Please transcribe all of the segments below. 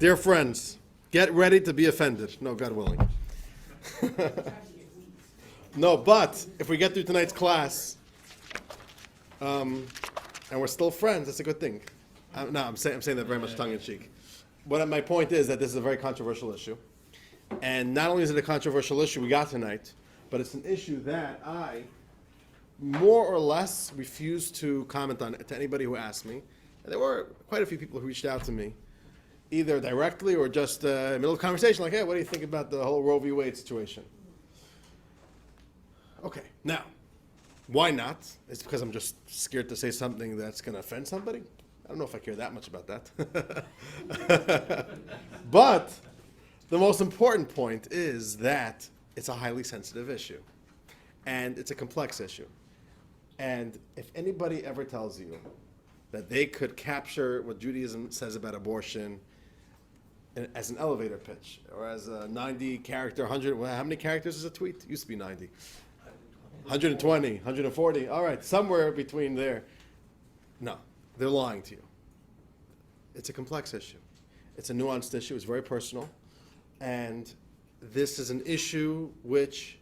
Dear friends, get ready to be offended. No, God willing. No, but if we get through tonight's class, and we're still friends, that's a good thing. I'm saying that very much tongue in cheek. But my point is that this is a very controversial issue. And not only is it a controversial issue we got tonight, but it's an issue that I more or less refuse to comment on to anybody who asked me. And there were quite a few people who reached out to me, either directly or just in the middle of conversation, like, hey, what do you think about the whole Roe v. Wade situation? Okay, now, why not? It's because I'm just scared to say something that's going to offend somebody. I don't know if I care that much about that. But the most important point is that it's a highly sensitive issue, and it's a complex issue. And if anybody ever tells you that they could capture what Judaism says about abortion as an elevator pitch, or as a 90-character, 100, how many characters is a tweet? It used to be 90. 120, 140, all right, somewhere between there. No, they're lying to you. It's a complex issue. It's a nuanced issue. It's very personal. And this is an issue which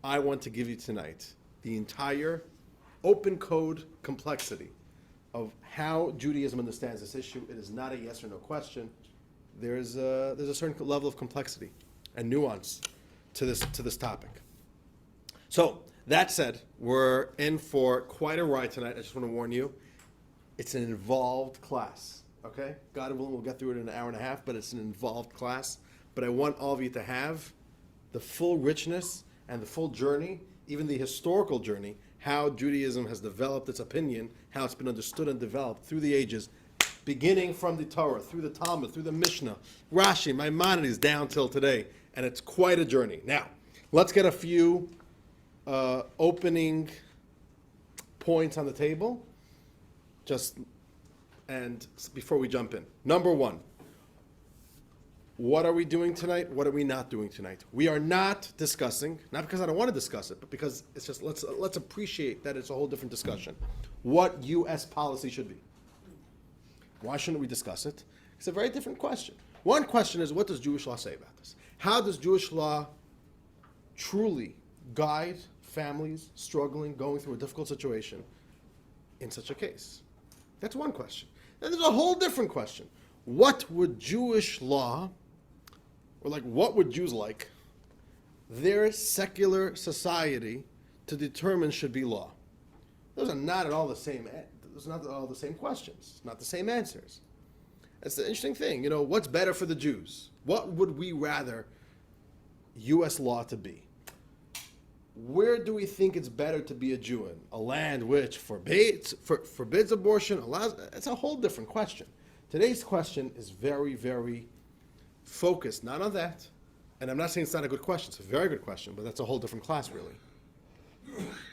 I want to give you tonight. The entire open code complexity of how Judaism understands this issue. It is not a yes or no question. There's a certain level of complexity and nuance to this topic. So, that said, we're in for quite a ride tonight. I just want to warn you, it's an involved class, okay? God willing, we'll get through it in an hour and a half, but it's an involved class. But I want all of you to have the full richness and the full journey, even the historical journey, how Judaism has developed its opinion, how it's been understood and developed through the ages, beginning from the Torah, through the Talmud, through the Mishnah, Rashi, Maimonides, down till today. And it's quite a journey. Now, let's get a few opening points on the table, and before we jump in. Number one, what are we doing tonight? What are we not doing tonight? We are not discussing, not because I don't want to discuss it, but because it's just, let's appreciate that it's a whole different discussion, what U.S. policy should be. Why shouldn't we discuss it? It's a very different question. One question is, what does Jewish law say about this? How does Jewish law truly guide families struggling, going through a difficult situation in such a case? That's one question. Then there's a whole different question. What would Jewish law, or what would Jews like their secular society to determine should be law? Those are not at all the same. Those are not all the same questions. Not the same answers. That's the interesting thing. What's better for the Jews? What would we rather U.S. law to be? Where do we think it's better to be a Jew in? A land which forbids abortion, allows? It's a whole different question. Today's question is very, very focused, not on that. And I'm not saying it's not a good question. It's a very good question, but that's a whole different class, really.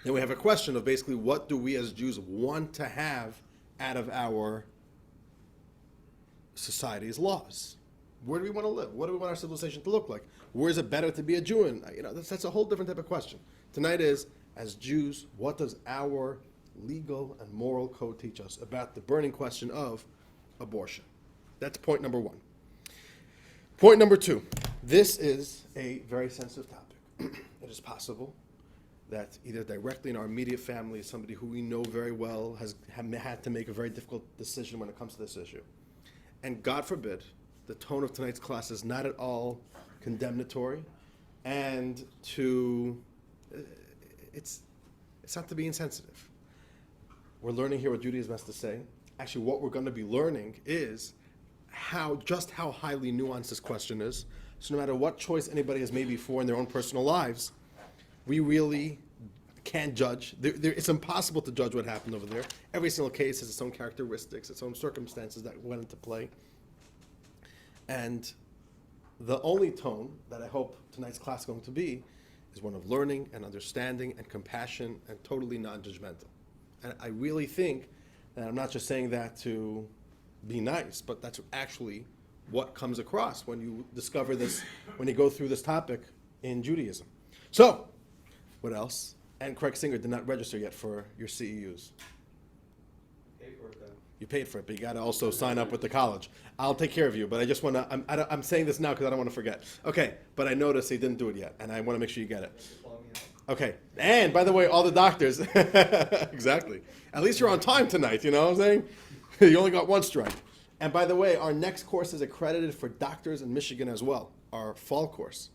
Then we have a question of basically what do we as Jews want to have out of our society's laws? Where do we want to live? What do we want our civilization to look like? Where is it better to be a Jew in? That's a whole different type of question. Tonight is, as Jews, what does our legal and moral code teach us about the burning question of abortion? That's point number one. Point number two, this is a very sensitive topic. It is possible that either directly in our immediate family, somebody who we know very well has had to make a very difficult decision when it comes to this issue. And God forbid, the tone of tonight's class is not at all condemnatory, and it's not to be insensitive. We're learning here what Judaism has to say. Actually, what we're going to be learning is how highly nuanced this question is. So no matter what choice anybody has made before in their own personal lives, we really can't judge. It's impossible to judge what happened over there. Every single case has its own characteristics, its own circumstances that went into play. And the only tone that I hope tonight's class is going to be is one of learning and understanding and compassion and totally non-judgmental. And I really think, and I'm not just saying that to be nice, but that's actually what comes across when you discover this, when you go through this topic in Judaism. So, what else? And Craig Singer did not register yet for your CEUs. You paid for it, but you got to also sign up with the college. I'll take care of you, but I just want to, I'm saying this now because I don't want to forget. Okay, but I noticed he didn't do it yet, and I want to make sure you get it. Okay, and by the way, all the doctors, exactly. At least you're on time tonight, you know what I'm saying? You only got one strike. And by the way, our next course is accredited for doctors in Michigan as well, our fall course.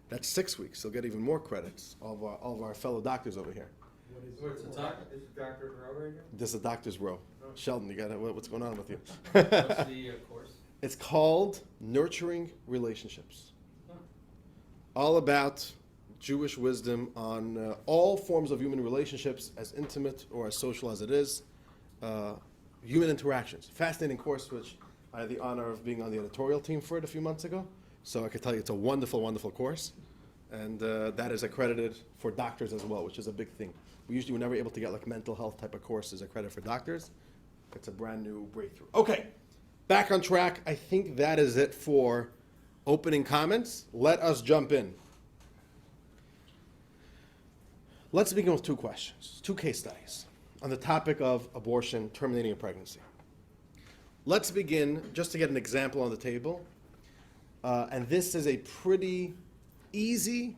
That's 6 weeks. You'll get even more credits, all of our fellow doctors over here. What's the time? Is it Doctor's Row right now? This is a doctor's row. Sheldon, you got it? What's going on with you? What's the course? It's called Nurturing Relationships. All about Jewish wisdom on all forms of human relationships, as intimate or as social as it is. Human interactions. Fascinating course, which I had the honor of being on the editorial team for it a few months ago. So I can tell you it's a wonderful, wonderful course. And that is accredited for doctors as well, which is a big thing. We usually were never able to get like mental health type of courses accredited for doctors. It's a brand new breakthrough. Okay, back on track. I think that is it for opening comments. Let us jump in. Let's begin with 2 questions, 2 case studies on the topic of abortion, terminating a pregnancy. Let's begin just to get an example on the table. And this is a pretty easy,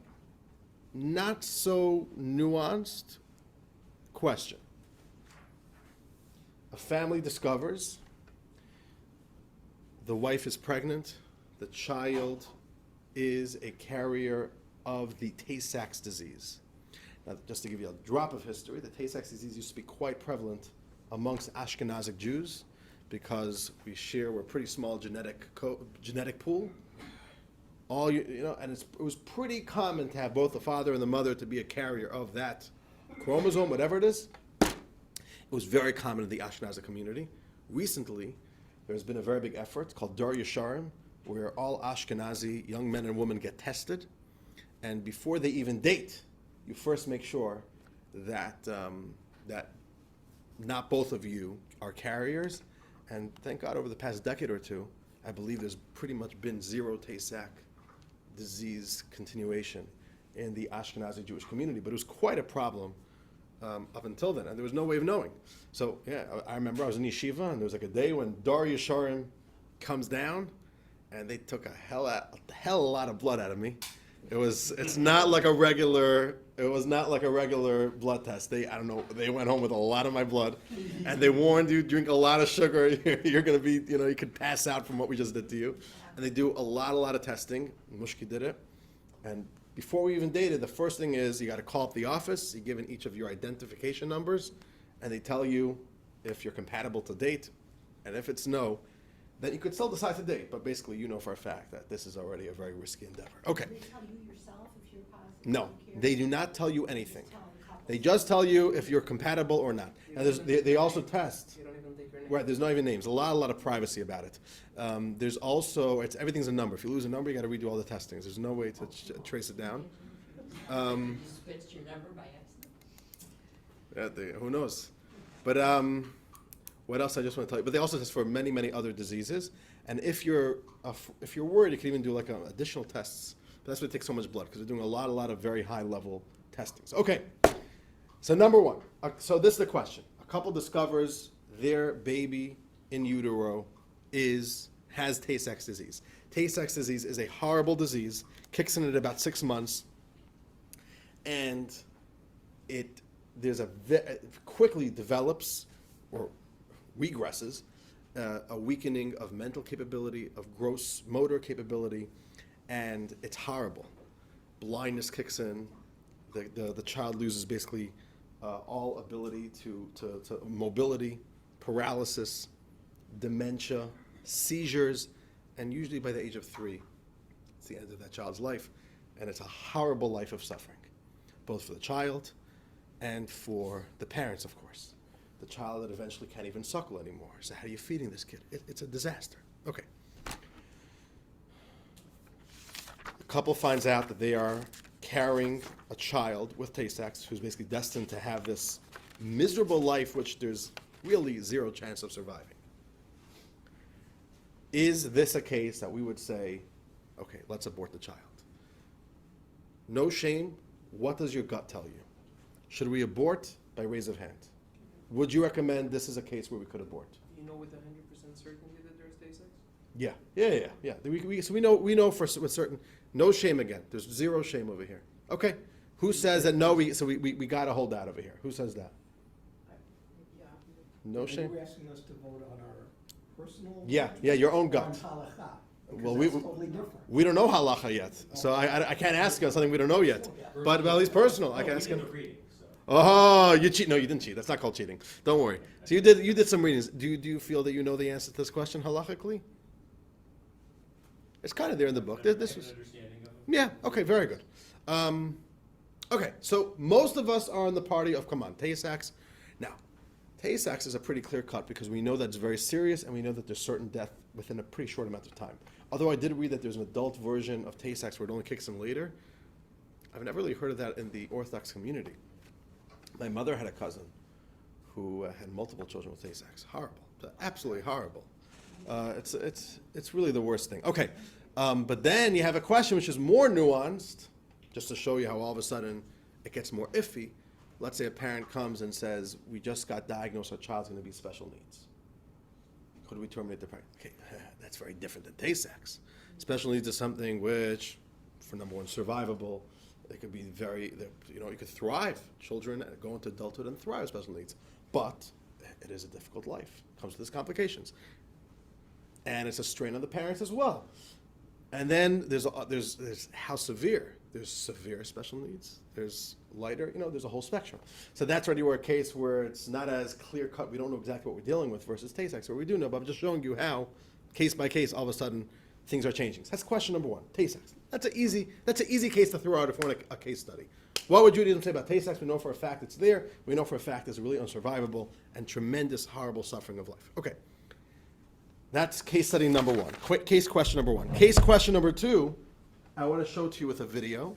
not so nuanced question. A family discovers the wife is pregnant, the child is a carrier of the Tay-Sachs disease. Now, just to give you a drop of history, the Tay-Sachs disease used to be quite prevalent amongst Ashkenazic Jews because we're a pretty small genetic pool. And it was pretty common to have both the father and the mother to be a carrier of that chromosome, whatever it is. It was very common in the Ashkenazi community. Recently, there's been a very big effort called Dar Yesharim, where all Ashkenazi young men and women get tested, and before they even date, you first make sure that that not both of you are carriers. And thank God, over the past decade or two, I believe there's pretty much been zero Tay-Sachs disease continuation in the Ashkenazi Jewish community, but it was quite a problem up until then, and there was no way of knowing. So yeah, I remember I was in yeshiva, and there was like a day when Dar Yesharim comes down, and they took a hell of a lot of blood out of me. It's not like a regular blood test. They went home with a lot of my blood, and they warned you, drink a lot of sugar, you're gonna be, you could pass out from what we just did to you. And they do a lot of testing. Mushki did it. And before we even dated, the first thing is you got to call up the office. You're given each of your identification numbers, and they tell you if you're compatible to date. And if it's no, then you could still decide to date. But basically, you know for a fact that this is already a very risky endeavor. Okay. Do they tell you yourself if you're positive? No, they do not tell you anything. They just tell you if you're compatible or not. Now, they also test. You don't even take your name. Right, there's not even names. A lot of privacy about it. There's also, everything's a number. If you lose a number, you got to redo all the testings. There's no way to trace it down. You switched your number by accident? Who knows? But what else I just want to tell you? But they also test for many other diseases. And if you're worried, you can even do like additional tests. But that's why it takes so much blood, because they're doing a lot of very high level testings. Okay, so number 1. So this is the question. A couple discovers their baby in utero has Tay-Sachs disease. Tay-Sachs disease is a horrible disease, kicks in at about 6 months, and it quickly develops or regresses a weakening of mental capability, of gross motor capability, and it's horrible. Blindness kicks in. The child loses basically all ability to mobility, paralysis, dementia, seizures, and usually by the age of 3, it's the end of that child's life, and it's a horrible life of suffering, both for the child and for the parents, of course. The child that eventually can't even suckle anymore. So how are you feeding this kid? It's a disaster. Okay. The couple finds out that they are carrying a child with Tay-Sachs who's basically destined to have this miserable life, which there's really zero chance of surviving. Is this a case that we would say, okay, let's abort the child? No shame. What does your gut tell you? Should we abort? By raise of hand. Would you recommend this is a case where we could abort? you know with 100% certainty that there's day sex? Yeah. So we know with certain, no shame again. There's zero shame over here. Okay. Who says that no, we got to hold that over here? Who says that? No Are shame? you asking us to vote on our personal? Yeah, your own or gut. on halakha? Well, Because that's totally different. We don't know halacha yet, so I can't ask you on something we don't know yet. But at least personal, I can ask him. Oh, you cheat? No, you didn't cheat. That's not called cheating. Don't worry. So you did some readings. Do you feel that you know the answer to this question halachically? It's kind of there in the book. This was. Yeah. Okay. Very good. Okay. So most of us are in the party of come on, Tay-Sachs. Now, Tay-Sachs is a pretty clear cut because we know that it's very serious and we know that there's certain death within a pretty short amount of time. Although I did read that there's an adult version of Tay-Sachs where it only kicks in later. I've never really heard of that in the Orthodox community. My mother had a cousin who had multiple children with Tay-Sachs. Horrible, absolutely horrible. It's really the worst thing. Okay, but then you have a question which is more nuanced, just to show you how all of a sudden it gets more iffy. Let's say a parent comes and says, we just got diagnosed, our child's going to be special needs. Could we terminate the parent? Okay, that's very different than Tay-Sachs. Special needs is something which, for number one, survivable. They could be you could thrive. Children go into adulthood and thrive with special needs. But it is a difficult life. It comes with its complications. And it's a strain on the parents as well. And then there's how severe. There's severe special needs. There's lighter, there's a whole spectrum. So that's already a case where it's not as clear cut. We don't know exactly what we're dealing with versus Tay-Sachs, where we do know, but I'm just showing you how, case by case, all of a sudden, things are changing. So that's question number one, Tay-Sachs. That's an easy case to throw out if we want a case study. What would Judaism say about Tay-Sachs? We know for a fact it's there. We know for a fact it's really unsurvivable and tremendous, horrible suffering of life. Okay. That's case study number one. Case question number one. Case question number two, I want to show to you with a video.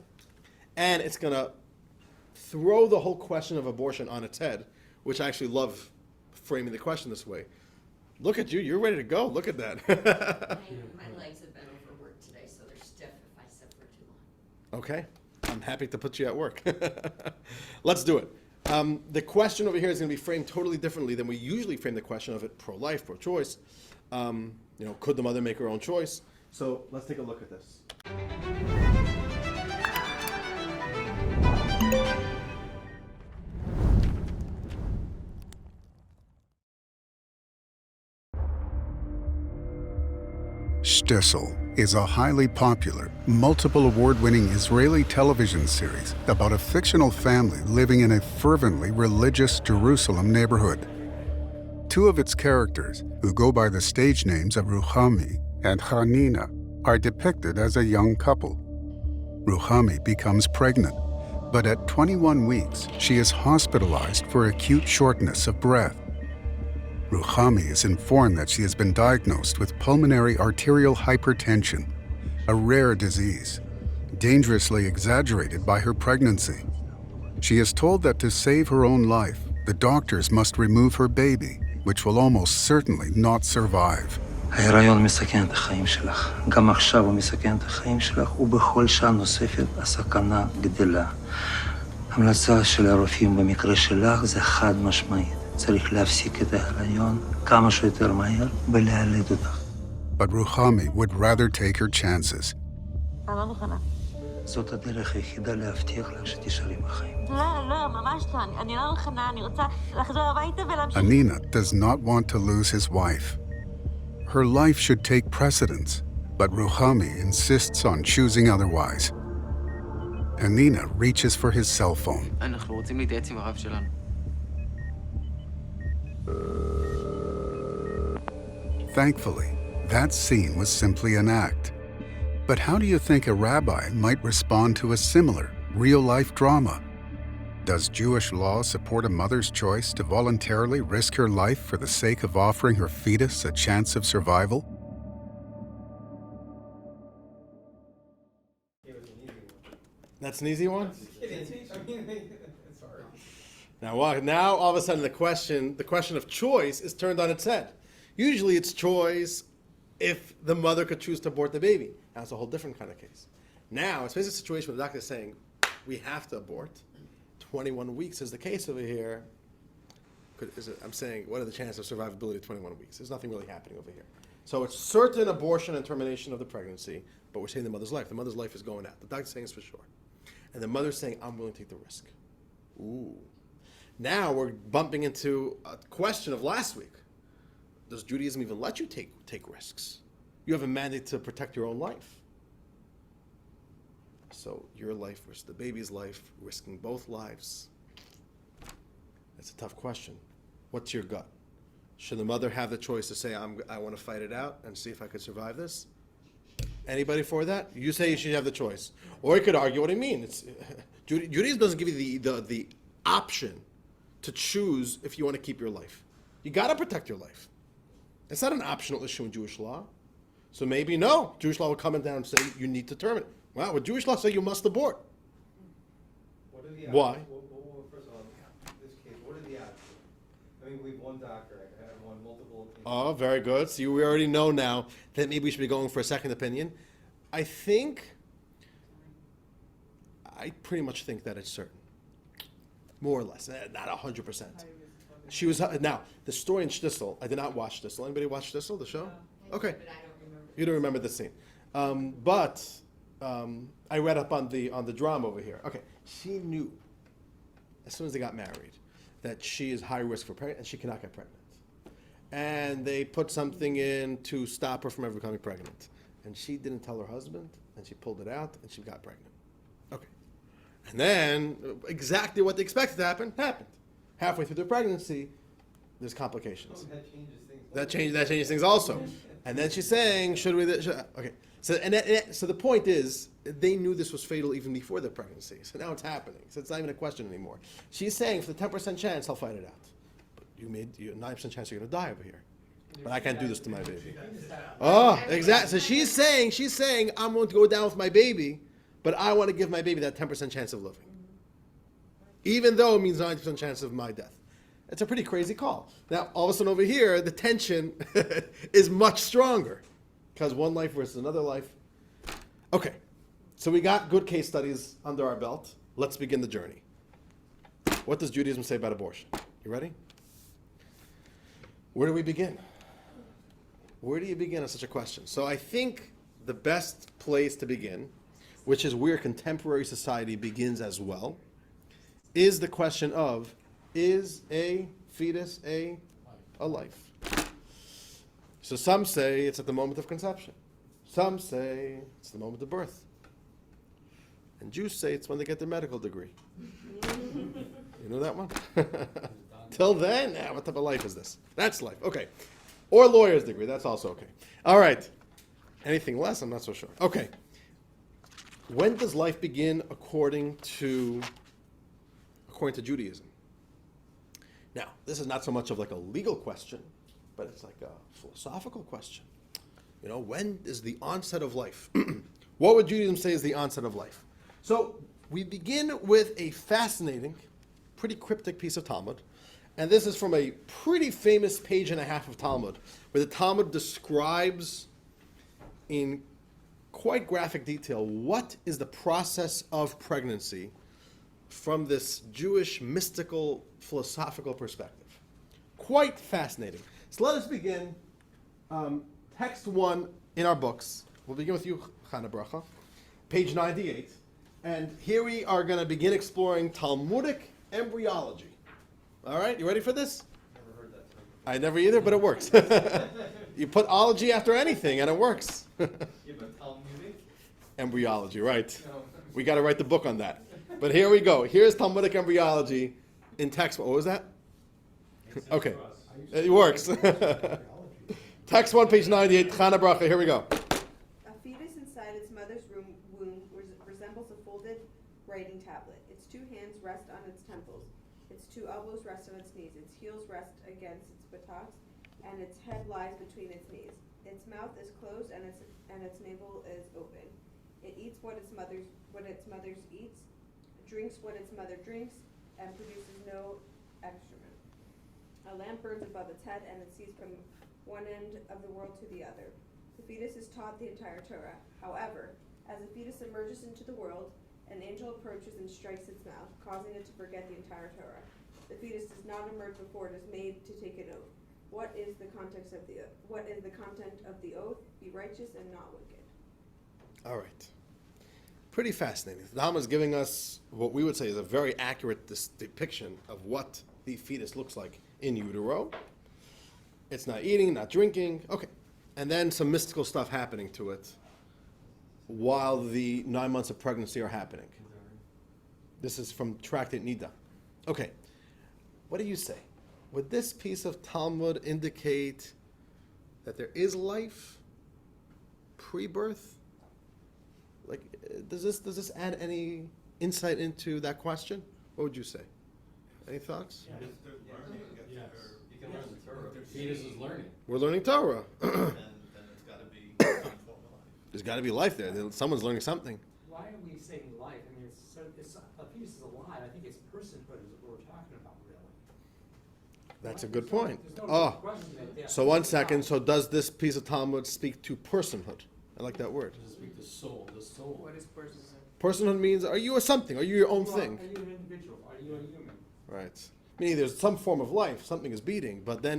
And it's going to throw the whole question of abortion on its head, which I actually love framing the question this way. Look at you. You're ready to go. Look at that. My legs have been overworked today, so they're stiff if I sit for too long. Okay. I'm happy to put you at work. Let's do it. The question over here is going to be framed totally differently than we usually frame the question of it pro-life, pro-choice. Could the mother make her own choice? So let's take a look at this. Shtisel is a highly popular, multiple award-winning Israeli television series about a fictional family living in a fervently religious Jerusalem neighborhood. Two of its characters, who go by the stage names of Ruhami and Hanina, are depicted as a young couple. Ruhami becomes pregnant, but at 21 weeks, she is hospitalized for acute shortness of breath. Ruhami is informed that she has been diagnosed with pulmonary arterial hypertension, a rare disease, dangerously exaggerated by her pregnancy. She is told that to save her own life, the doctors must remove her baby, which will almost certainly not survive. ההיריון מסכן את החיים שלך. גם עכשיו הוא מסכן את החיים שלך, ובכל שעה נוספת הסכנה גדלה. המלצה של הרופאים במקרה שלך זה חד משמעית. צריך להפסיק את ההיריון כמה שיותר מהר ולהלד אותך. But Ruhami would rather take her chances. אני לא מוכנה. זאת הדרך היחידה להבטיח לך שתישארי בחיים. לא, ממש לא. אני לא מוכנה, אני רוצה לחזור הביתה ולהמשיך. Hanina does not want to lose his wife. Her life should take precedence, but Ruhami insists on choosing otherwise. Hanina reaches for his cell phone. אנחנו רוצים להתייעץ עם הרב שלנו. Thankfully, that scene was simply an act. But how do you think a rabbi might respond to a similar, real-life drama? Does Jewish law support a mother's choice to voluntarily risk her life for the sake of offering her fetus a chance of survival? That's an easy one? It's hard. Now all of a sudden the question of choice is turned on its head. Usually it's choice if the mother could choose to abort the baby. That's a whole different kind of case. Now, it's basically a situation where the doctor is saying, we have to abort. 21 weeks is the case over here. I'm saying, what are the chances of survivability at 21 weeks? There's nothing really happening over here. So it's certain abortion and termination of the pregnancy, but we're saying the mother's life. The mother's life is going out. The doctor's saying it's for sure. And the mother's saying, I'm willing to take the risk. Ooh. Now we're bumping into a question of last week. Does Judaism even let you take risks? You have a mandate to protect your own life. So your life versus the baby's life, risking both lives. That's a tough question. What's your gut? Should the mother have the choice to say, I want to fight it out and see if I could survive this? Anybody for that? You say you should have the choice. Or you could argue what I mean. Judaism doesn't give you the option to choose if you want to keep your life. You got to protect your life. It's not an optional issue in Jewish law. So maybe no. Jewish law will come down and say you need to terminate. Wow, would Jewish law say you must abort? What are the Why? Well, first of all, in this case, what are the odds? I mean, we have one doctor, I have one multiple opinions. Oh, very good. See, we already know now that maybe we should be going for a second opinion. I pretty much think that it's certain. More or less. Not 100%. She was, now, the story in Shtisel, I did not watch Shtisel. Anybody watch Shtisel, the show? Okay. But I don't remember. You don't remember the scene. I read up on the drama over here. Okay. She knew, as soon as they got married, that she is high risk for pregnant and she cannot get pregnant. And they put something in to stop her from ever becoming pregnant. And she didn't tell her husband, and she pulled it out, and she got pregnant. Okay. And then, exactly what they expected to happen, happened. Halfway through the pregnancy, there's complications. That changes things. That changes things also. And then she's saying, okay. So the point is, they knew this was fatal even before the pregnancy. So now it's happening. So it's not even a question anymore. She's saying, for the 10% chance, I'll fight it out. But you made 9% chance you're going to die over here. But I can't do this to my baby. Oh, exactly. So she's saying, I'm willing to go down with my baby, but I want to give my baby that 10% chance of living. Even though it means 90% chance of my death. It's a pretty crazy call. Now, all of a sudden over here, the tension is much stronger. Because one life versus another life. Okay, so we got good case studies under our belt. Let's begin the journey. What does Judaism say about abortion? You ready? Where do we begin? Where do you begin on such a question? So I think the best place to begin, which is where contemporary society begins as well, is the question of, is a fetus a life? So some say it's at the moment of conception. Some say it's the moment of birth. And Jews say it's when they get their medical degree. You know that one? Till then, what type of life is this? That's life. Okay. Or lawyer's degree. That's also okay. All right. Anything less, I'm not so sure. Okay. When does life begin according to Judaism? Now, this is not so much of like a legal question, but it's like a philosophical question. You know, when is the onset of life? What would Judaism say is the onset of life? So we begin with a fascinating, pretty cryptic piece of Talmud. And this is from a pretty famous page and a half of Talmud, where the Talmud describes in quite graphic detail what is the process of pregnancy from this Jewish mystical philosophical perspective. Quite fascinating. So let us begin. Text 1 in our books. We'll begin with you, Chana Bracha, page 98. And here we are going to begin exploring Talmudic embryology. All right, you ready for this? Never heard that term. I never either, but it works. You put ology after anything, and it works. Yeah, but Talmudic? Embryology, right. No. We got to write the book on that. But here we go. Here's Talmudic embryology in text. What was that? Okay. It works. Text 1, page 98, Chana Bracha. Here we go. A fetus inside its mother's womb resembles a folded writing tablet. Its two hands rest on its temples. Its two elbows rest on its knees. Its heels rest against its buttocks, and its head lies between its knees. Its mouth is closed, and its navel is open. It eats what its mother eats, drinks what its mother drinks, and produces no excrement. A lamp burns above its head, and it sees from one end of the world to the other. The fetus is taught the entire Torah. However, as the fetus emerges into the world, an angel approaches and strikes its mouth, causing it to forget the entire Torah. The fetus does not emerge before it is made to take an oath. What is the context of the what is the content of the oath? Be righteous and not wicked. All right. Pretty fascinating. The Talmud is giving us what we would say is a very accurate depiction of what the fetus looks like in utero. It's not eating, not drinking. Okay. And then some mystical stuff happening to it while the 9 months of pregnancy are happening. This is from Tractate Nida. Okay. What do you say? Would this piece of Talmud indicate that there is life pre-birth? Like, does this add any insight into that question? What would you say? Any thoughts? You can learn the Torah. Fetus is learning. We're learning Torah. Then it's got to be some form of life. There's got to be life there. Someone's learning something. Why are we saying life? I mean, it's a fetus is alive. I think it's personhood is what we're talking about, really. That's a good point. There's no Oh, question that they are so 1 alive. second. So does this piece of Talmud speak to personhood? I like that word. Does it speak to soul? The soul. What is personhood? Personhood means, are you a something? Are you your own thing? Are you an individual? Are you a human? Right. Meaning there's some form of life, something is beating, but then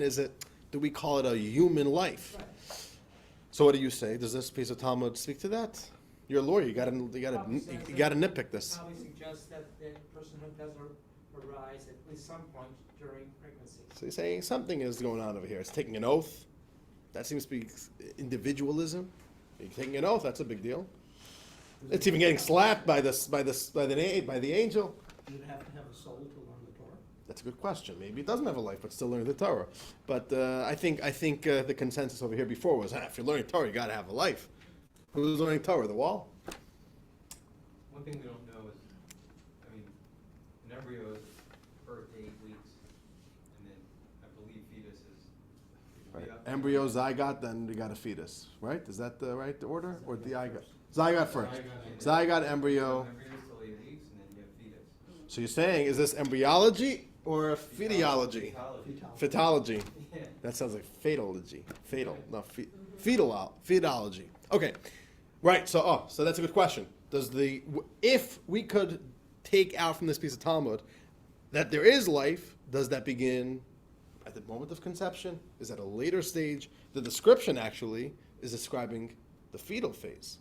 do we call it a human life? Right. So what do you say? Does this piece of Talmud speak to that? You're a lawyer, you gotta nitpick this. Probably suggests that the personhood does arise at least some point during pregnancy. So you're saying something is going on over here. It's taking an oath. That seems to be individualism. You're taking an oath, that's a big deal. It's even getting slapped by the angel. Does it have to have a soul to learn the Torah? That's a good question. Maybe it doesn't have a life, but still learning the Torah. But I think the consensus over here before was, if you're learning Torah, you got to have a life. Who's learning Torah? The wall? One thing we don't know is, I mean, an embryo is birth to 8 weeks, and then I believe fetus is. Right. Embryo, zygote, then we got a fetus. Right? Is that the right order? Or the zygote? Zygote first. Zygote, embryo. Embryo is till 8 weeks, and then you have fetus. So you're saying, is this embryology or fetology? Fetology. Yeah. That sounds like fatology. Fatal. No, fetology. Okay. Right. So that's a good question. If we could take out from this piece of Talmud that there is life, does that begin at the moment of conception? Is that a later stage? The description actually is describing the fetal phase.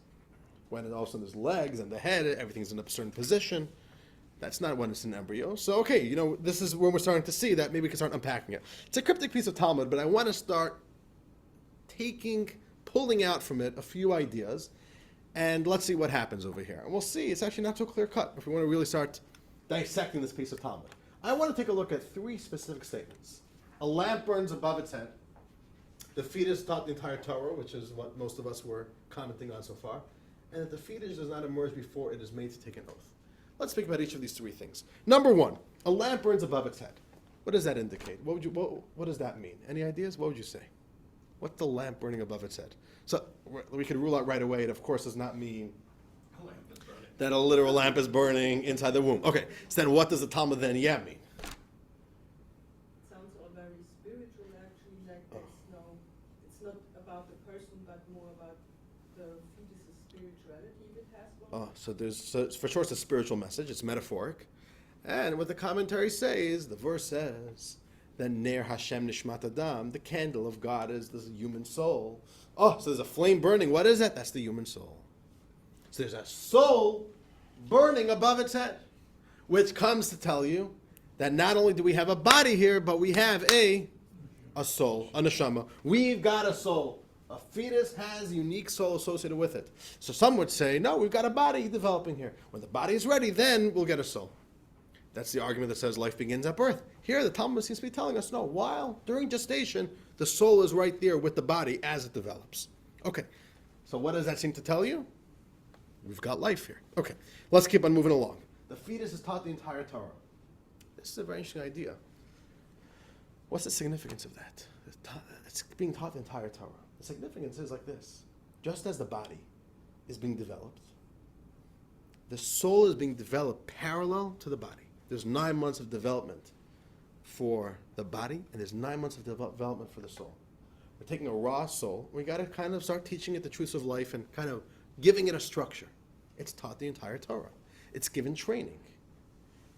When all of a sudden there's legs and the head, everything's in a certain position. That's not when it's an embryo. So, okay, this is where we're starting to see that maybe we can start unpacking it. It's a cryptic piece of Talmud, but I want to start pulling out from it a few ideas, and let's see what happens over here. And we'll see, it's actually not so clear cut if we want to really start dissecting this piece of Talmud. I want to take a look at 3 specific statements. A lamp burns above its head. The fetus taught the entire Torah, which is what most of us were commenting on so far. And that the fetus does not emerge before it is made to take an oath. Let's speak about each of these 3 things. Number 1, a lamp burns above its head. What does that indicate? What does that mean? Any ideas? What would you say? What's the lamp burning above its head? So we could rule out right away. It of course does not mean that a literal lamp is burning inside the womb. Okay, so then what does the Talmud then mean? Sounds all very spiritual actually, like it's not about the person but more about the fetus's spirituality if it has one. So for sure it's a spiritual message, it's metaphoric. And what the commentary says, the verse says, then Ner Hashem Nishmat Adam, the candle of God is the human soul. So there's a flame burning. What is that? That's the human soul. So there's a soul burning above its head, which comes to tell you that not only do we have a body here, but we have a soul, a neshama. We've got a soul. A fetus has a unique soul associated with it. So some would say, no, we've got a body developing here. When the body is ready, then we'll get a soul. That's the argument that says life begins at birth. Here, the Talmud seems to be telling us, no, during gestation, the soul is right there with the body as it develops. Okay, so what does that seem to tell you? We've got life here. Okay, let's keep on moving along. The fetus is taught the entire Torah. This is a very interesting idea. What's the significance of that? It's being taught the entire Torah. The significance is like this. Just as the body is being developed, the soul is being developed parallel to the body. There's 9 months of development for the body, and there's 9 months of development for the soul. We're taking a raw soul. We got to kind of start teaching it the truths of life and kind of giving it a structure. It's taught the entire Torah. It's given training.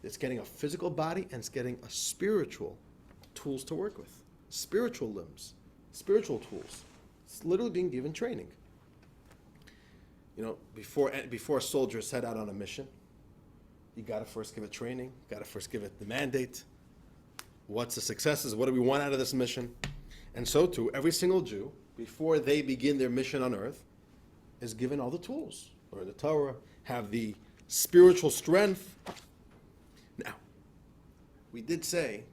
It's getting a physical body and it's getting a spiritual tools to work with. Spiritual limbs, spiritual tools. It's literally being given training. You know, before a soldier is set out on a mission, you got to first give it training, got to first give it the mandate. What's the successes? What do we want out of this mission? And so too, every single Jew, before they begin their mission on earth, is given all the tools. Learn the Torah, have the spiritual strength. Now, we did say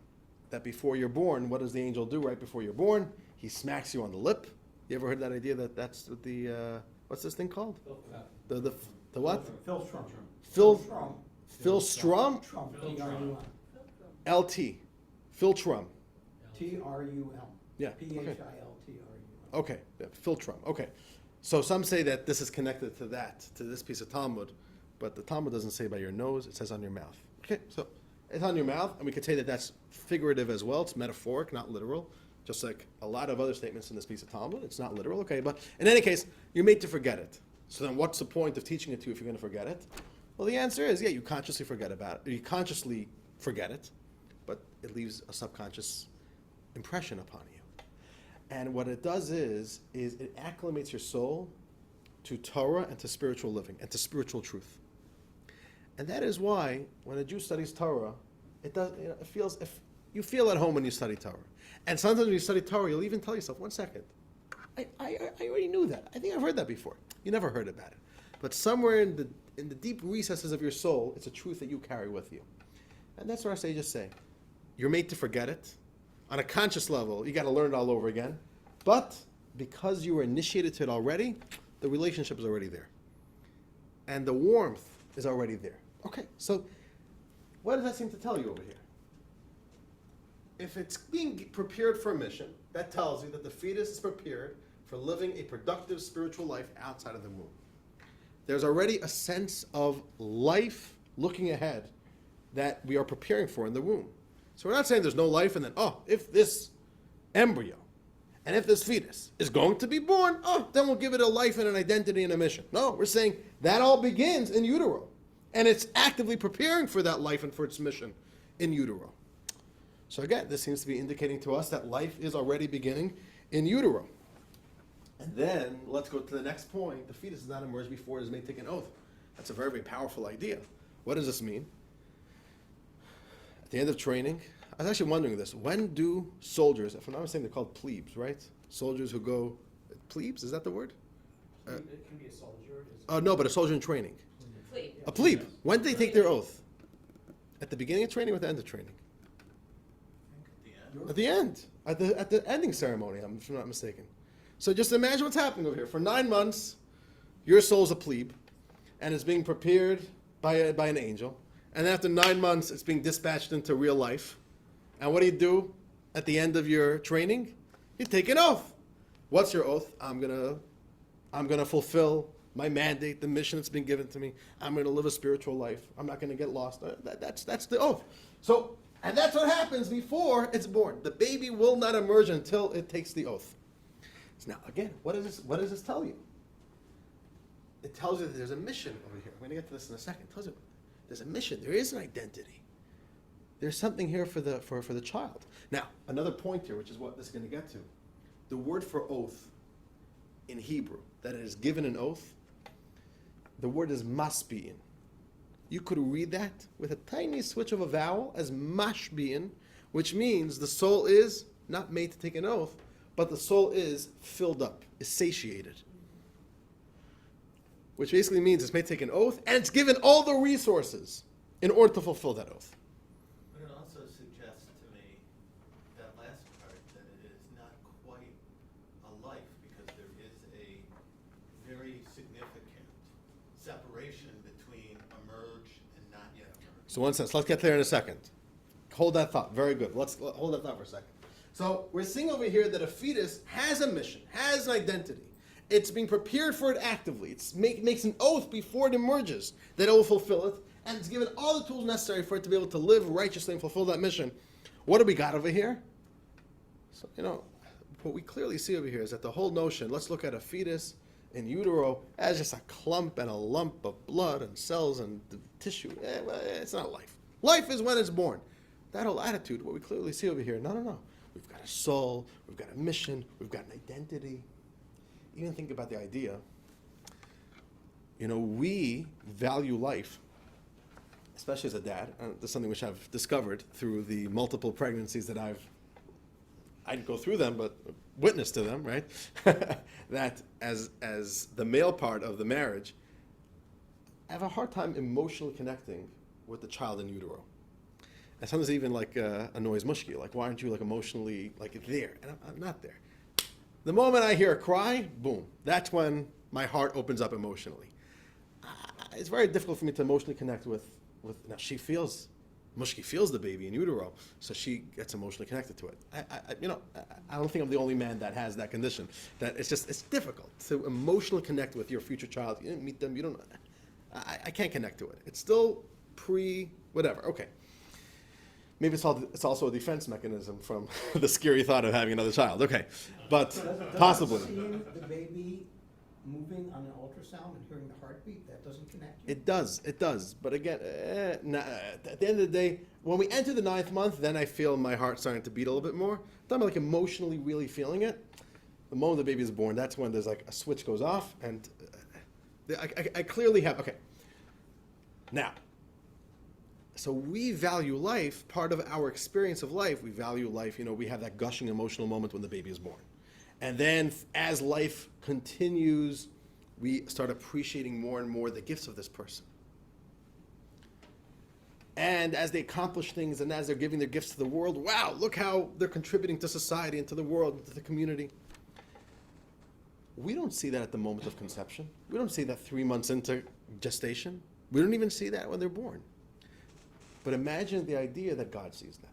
that before you're born, what does the angel do right before you're born? He smacks you on the lip. You ever heard that idea that that's what the, what's this thing called? The what? Phil Strum. Phil Strum? Trump, T-R-U-M. LT. Phil Trum. T-R-U-M. Yeah. P-H-I-L-T-R-U-M. Okay, yeah, Phil Trum. Okay. So some say that this is connected to that, to this piece of Talmud, but the Talmud doesn't say by your nose, it says on your mouth. Okay, so it's on your mouth, and we could say that that's figurative as well. It's metaphoric, not literal, just like a lot of other statements in this piece of Talmud. It's not literal, okay, but in any case, you're made to forget it. So then what's the point of teaching it to you if you're going to forget it? Well, the answer is, yeah, you consciously forget about it. You consciously forget it, but it leaves a subconscious impression upon you. And what it does is it acclimates your soul to Torah and to spiritual living and to spiritual truth. And that is why when a Jew studies Torah, it does. You know, it feels if you feel at home when you study Torah. And sometimes when you study Torah, you'll even tell yourself, 1 second, I already knew that. I think I've heard that before. You never heard about it, but somewhere in the deep recesses of your soul, it's a truth that you carry with you. And that's what our sages say. You're made to forget it. On a conscious level, you got to learn it all over again. But because you were initiated to it already, the relationship is already there. And the warmth is already there. Okay, so what does that seem to tell you over here? If it's being prepared for a mission, that tells you that the fetus is prepared for living a productive spiritual life outside of the womb. There's already a sense of life looking ahead that we are preparing for in the womb. So we're not saying there's no life and then, if this embryo and if this fetus is going to be born, then we'll give it a life and an identity and a mission. No, we're saying that all begins in utero. And it's actively preparing for that life and for its mission in utero. So again, this seems to be indicating to us that life is already beginning in utero. And then, let's go to the next point. The fetus does not emerge before it is made to take an oath. That's a very, very powerful idea. What does this mean? At the end of training, I was actually wondering this. When do soldiers, if I'm not mistaken, they're called plebes, right? Soldiers who go, plebes, is that the word? It can be a soldier. No, but a soldier in training. Plebe. A plebe. When do they take their oath? At the beginning of training or at the end of training? At the end. At the ending ceremony, if I'm not mistaken. So just imagine what's happening over here. For 9 months, your soul's a plebe, and it's being prepared by an angel. And then after 9 months, it's being dispatched into real life. And what do you do at the end of your training? You take an oath. What's your oath? I'm gonna fulfill my mandate, the mission that's been given to me. I'm gonna live a spiritual life. I'm not gonna get lost. That's the oath. So, and that's what happens before it's born. The baby will not emerge until it takes the oath. So now, again, what does this tell you? It tells you that there's a mission over here. We're going to get to this in a second. It tells you there's a mission. There is an identity. There's something here for the child. Now, another point here, which is what this is going to get to. The word for oath in Hebrew, that it is given an oath, the word is masbi'in. You could read that with a tiny switch of a vowel as mashbi'in, which means the soul is not made to take an oath, but the soul is filled up, is satiated. Which basically means it's made to take an oath, and it's given all the resources in order to fulfill that oath. But it also suggests to me, that last part, that it is not quite a life, because there is a very significant separation between emerge and not yet emerge. So one sense, let's get there in a second. Hold that thought, very good. Let's hold that thought for a second. So we're seeing over here that a fetus has a mission, has an identity. It's being prepared for it actively. It makes an oath before it emerges that it will fulfill it, and it's given all the tools necessary for it to be able to live righteously and fulfill that mission. What do we got over here? So, what we clearly see over here is that the whole notion, let's look at a fetus in utero as just a clump and a lump of blood and cells and tissue. It's not life. Life is when it's born. That whole attitude, what we clearly see over here, no. We've got a soul, we've got a mission, we've got an identity. Even think about the idea, we value life, especially as a dad. That's something which I've discovered through the multiple pregnancies that I didn't go through them, but witness to them, right? That as the male part of the marriage, I have a hard time emotionally connecting with the child in utero. And sometimes even annoys Mushki, like, why aren't you emotionally there? And I'm not there. The moment I hear a cry, boom, that's when my heart opens up emotionally. It's very difficult for me to emotionally connect with now Mushki feels the baby in utero, so she gets emotionally connected to it. I don't think I'm the only man that has that condition. That it's difficult to emotionally connect with your future child. You didn't meet them, you don't know. I can't connect to it. It's still whatever. Okay. Maybe it's also a defense mechanism from the scary thought of having another child. Okay, but possibly. Seeing the baby moving on an ultrasound and hearing the heartbeat, that doesn't connect you? It does. But again, at the end of the day, when we enter the 9th month, then I feel my heart starting to beat a little bit more. I'm emotionally really feeling it. The moment the baby is born, that's when there's a switch goes off, and I clearly have, okay. Now, so we value life, part of our experience of life, we value life, we have that gushing emotional moment when the baby is born. And then as life continues, we start appreciating more and more the gifts of this person. And as they accomplish things and as they're giving their gifts to the world, wow, look how they're contributing to society and to the world and to the community. We don't see that at the moment of conception. We don't see that 3 months into gestation. We don't even see that when they're born. But imagine the idea that God sees that.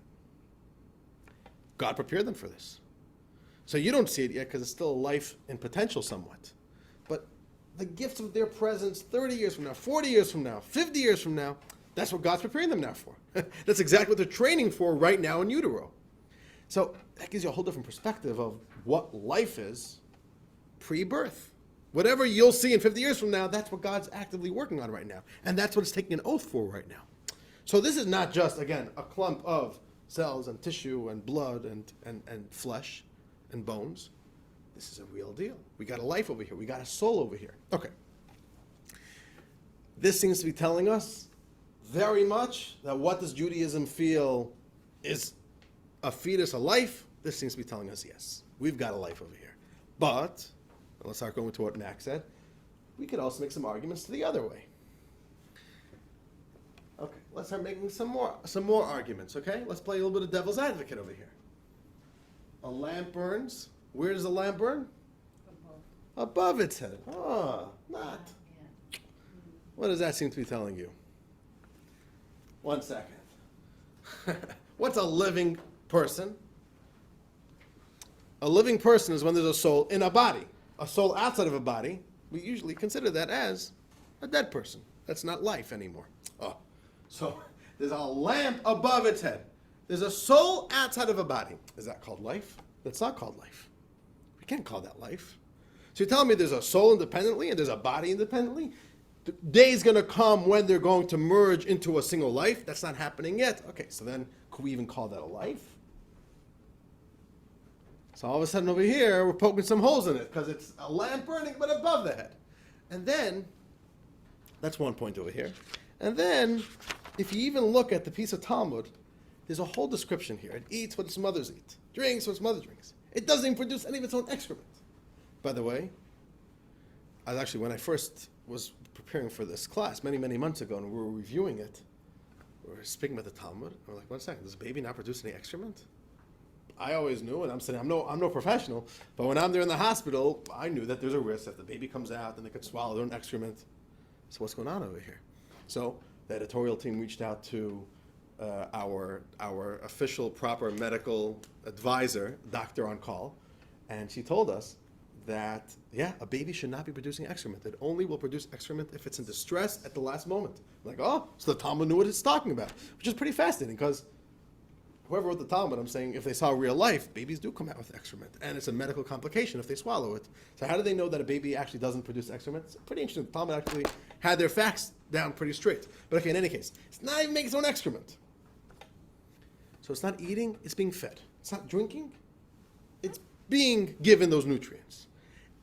God prepared them for this. So you don't see it yet because it's still a life in potential somewhat. But the gifts of their presence 30 years from now, 40 years from now, 50 years from now, that's what God's preparing them now for. That's exactly what they're training for right now in utero. So that gives you a whole different perspective of what life is pre-birth. Whatever you'll see in 50 years from now, that's what God's actively working on right now. And that's what it's taking an oath for right now. So this is not just, again, a clump of cells and tissue and blood and flesh and bones. This is a real deal. We got a life over here. We got a soul over here. Okay. This seems to be telling us very much that what does Judaism feel is a fetus, a life? This seems to be telling us yes. We've got a life over here. But, let's start going to what Max said, we could also make some arguments to the other way. Okay, let's start making some more arguments, okay? Let's play a little bit of devil's advocate over here. A lamp burns. Where does the lamp burn? Above its head. Oh, not. What does that seem to be telling you? 1 second. What's a living person? A living person is when there's a soul in a body. A soul outside of a body, we usually consider that as a dead person. That's not life anymore. Oh. So there's a lamp above its head. There's a soul outside of a body. Is that called life? That's not called life. We can't call that life. So you're telling me there's a soul independently and there's a body independently? The day's going to come when they're going to merge into a single life. That's not happening yet. Okay, so then could we even call that a life? So all of a sudden over here, we're poking some holes in it because it's a lamp burning but above the head. And then, that's one point over here. And then, if you even look at the piece of Talmud, there's a whole description here. It eats what its mothers eat, drinks what its mother drinks. It doesn't even produce any of its own excrement. By the way, when I first was preparing for this class many, many months ago, and we were reviewing it, we were speaking about the Talmud, and we're like, 1 second, does the baby not produce any excrement? I always knew, and I'm saying I'm no professional, but when I'm there in the hospital, I knew that there's a risk if the baby comes out and they could swallow their own excrement. So what's going on over here? So the editorial team reached out to our official proper medical advisor, doctor on call, and she told us that, a baby should not be producing excrement. It only will produce excrement if it's in distress at the last moment. Like, oh, so the Talmud knew what it's talking about, which is pretty fascinating because whoever wrote the Talmud, I'm saying if they saw real life, babies do come out with excrement. And it's a medical complication if they swallow it. So how do they know that a baby actually doesn't produce excrement? It's pretty interesting. The Talmud actually had their facts down pretty straight. But okay, in any case, it's not even making its own excrement. So it's not eating, it's being fed. It's not drinking, it's being given those nutrients.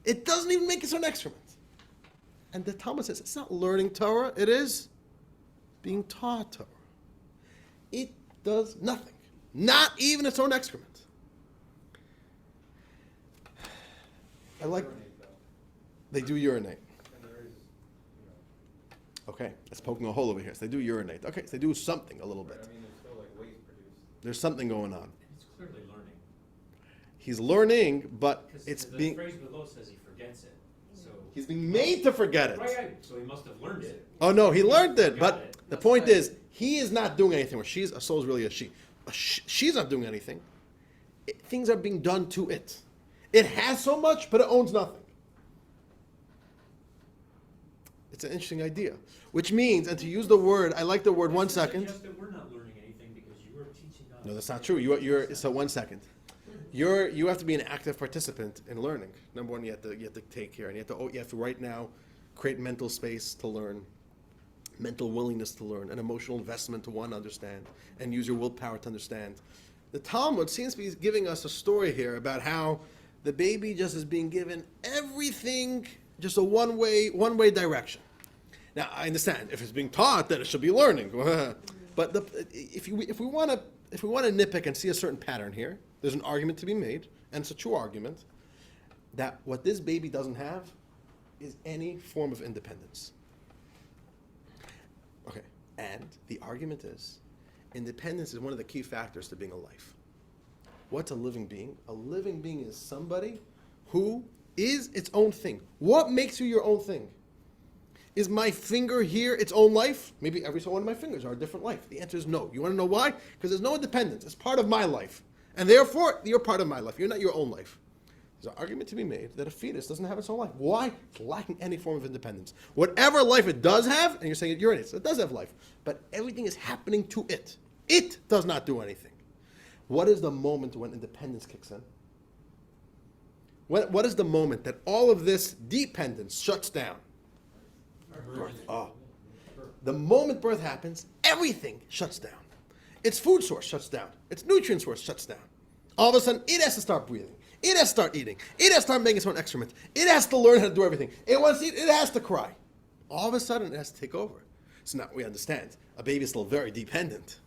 It doesn't even make its own excrement. And the Talmud says it's not learning Torah, it is being taught Torah. It does nothing, not even its own excrement. I like, they do urinate. Okay, it's poking a hole over here. So they do urinate. Okay, so they do something a little bit. I mean, there's still like waste produced. There's something going on. He's clearly learning. He's learning, but it's The being, phrase below says he forgets it, so. he's being made to forget it. Right, so he must have learned it. Oh no, he learned it, Forgot but it. the point is, he is not doing anything. Or she's, a soul is really a she. She's not doing anything. Things are being done to it. It has so much, but it owns nothing. It's an interesting idea. Which means, and to use the word, I like the word 1 second. Suggest that we're not learning anything because you are teaching us. No, that's not true. You're so 1 second. You have to be an active participant in learning. Number one, you have to take care, and you have to right now create mental space to learn, mental willingness to learn, an emotional investment to want to understand, and use your willpower to understand. The Talmud seems to be giving us a story here about how the baby just is being given everything, just a one-way direction. Now, I understand if it's being taught, then it should be learning. But if we want to nitpick and see a certain pattern here, there's an argument to be made, and it's a true argument, that what this baby doesn't have is any form of independence. Okay, and the argument is, independence is one of the key factors to being a life. What's a living being? A living being is somebody who is its own thing. What makes you your own thing? Is my finger here its own life? Maybe every single one of my fingers are a different life. The answer is no. You want to know why? Because there's no independence. It's part of my life. And therefore, you're part of my life. You're not your own life. There's an argument to be made that a fetus doesn't have its own life. Why? It's lacking any form of independence. Whatever life it does have, and you're saying you're in it, so it does have life, but everything is happening to it. It does not do anything. What is the moment when independence kicks in? What is the moment that all of this dependence shuts down? Birth. Oh. The moment birth happens, everything shuts down. Its food source shuts down. Its nutrient source shuts down. All of a sudden, it has to start breathing. It has to start eating. It has to start making its own excrement. It has to learn how to do everything. It wants to eat. It has to cry. All of a sudden, it has to take over. So now we understand. A baby is still very dependent.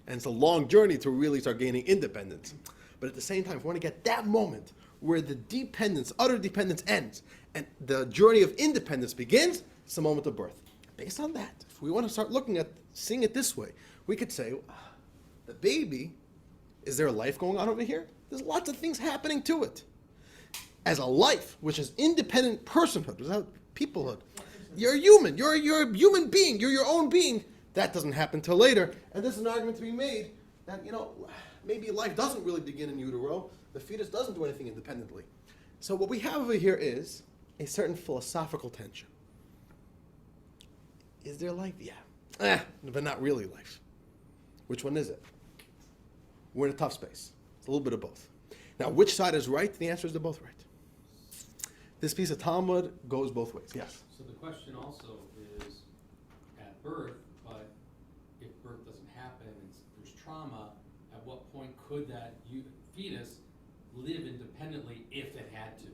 And it's a long journey to really start gaining independence. But at the same time, if we want to get that moment where the dependence, utter dependence ends, and the journey of independence begins, it's the moment of birth. Based on that, if we want to start looking at, seeing it this way, we could say, the baby, is there a life going on over here? There's lots of things happening to it. As a life, which is independent personhood, without peoplehood, you're a human, you're a human being, you're your own being. That doesn't happen till later. And this is an argument to be made that, maybe life doesn't really begin in utero. The fetus doesn't do anything independently. So what we have over here is a certain philosophical tension. Is there life? Yeah. But not really life. Which one is it? We're in a tough space. It's a little bit of both. Now, which side is right? The answer is they're both right. This piece of Talmud goes both ways. Yes? So the question also is, at birth, but if birth doesn't happen and there's trauma, at what point could that fetus live independently if it had to?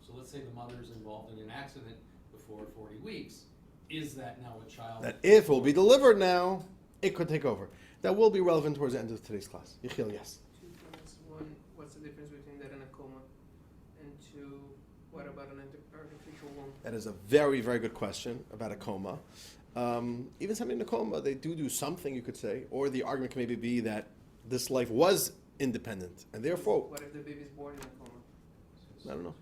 So let's say the mother's involved in an accident before 40 weeks. Is that now a child? That if it will be delivered now, it could take over. That will be relevant towards the end of today's class. Yechiel, yes? 2 points. One, what's the difference between that and a coma? And 2, what about an artificial womb? That is a very, very good question about a coma. Even somebody in a coma, they do something, you could say, or the argument can maybe be that this life was independent, and therefore... What if the baby's born in a coma? I don't know.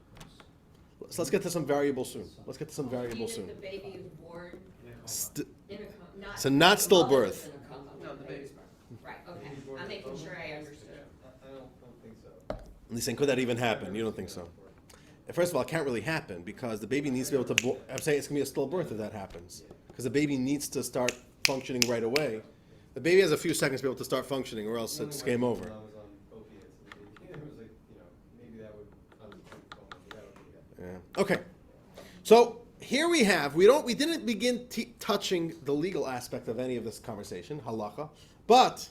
So let's get to some variables soon. Let's get to some variables soon. Even if the baby is born in a coma, So not stillbirth. the mother's in a coma when No, the baby's born. Right, okay. I'm making sure I understood. I don't think so. And he's saying, could that even happen? You don't think so? First of all, it can't really happen because the baby needs to be able to... I'm saying it's going to be a stillbirth if that happens. Because the baby needs to start functioning right away. The baby has a few seconds to be able to start functioning, or else The only it's way game I over. was on opiates, and it was like, maybe that would cause a coma, but that would be that. Yeah. Okay. So here we didn't begin touching the legal aspect of any of this conversation, halacha, but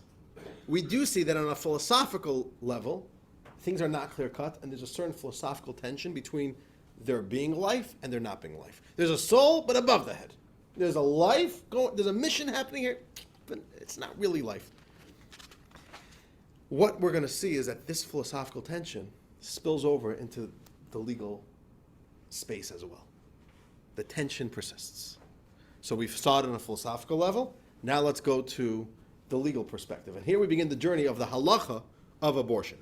we do see that on a philosophical level, things are not clear cut, and there's a certain philosophical tension between there being life and there not being life. There's a soul, but above the head. There's a life going. There's a mission happening here, but it's not really life. What we're going to see is that this philosophical tension spills over into the legal space as well. The tension persists. So we saw it on a philosophical level. Now let's go to the legal perspective. And here we begin the journey of the halacha of abortion.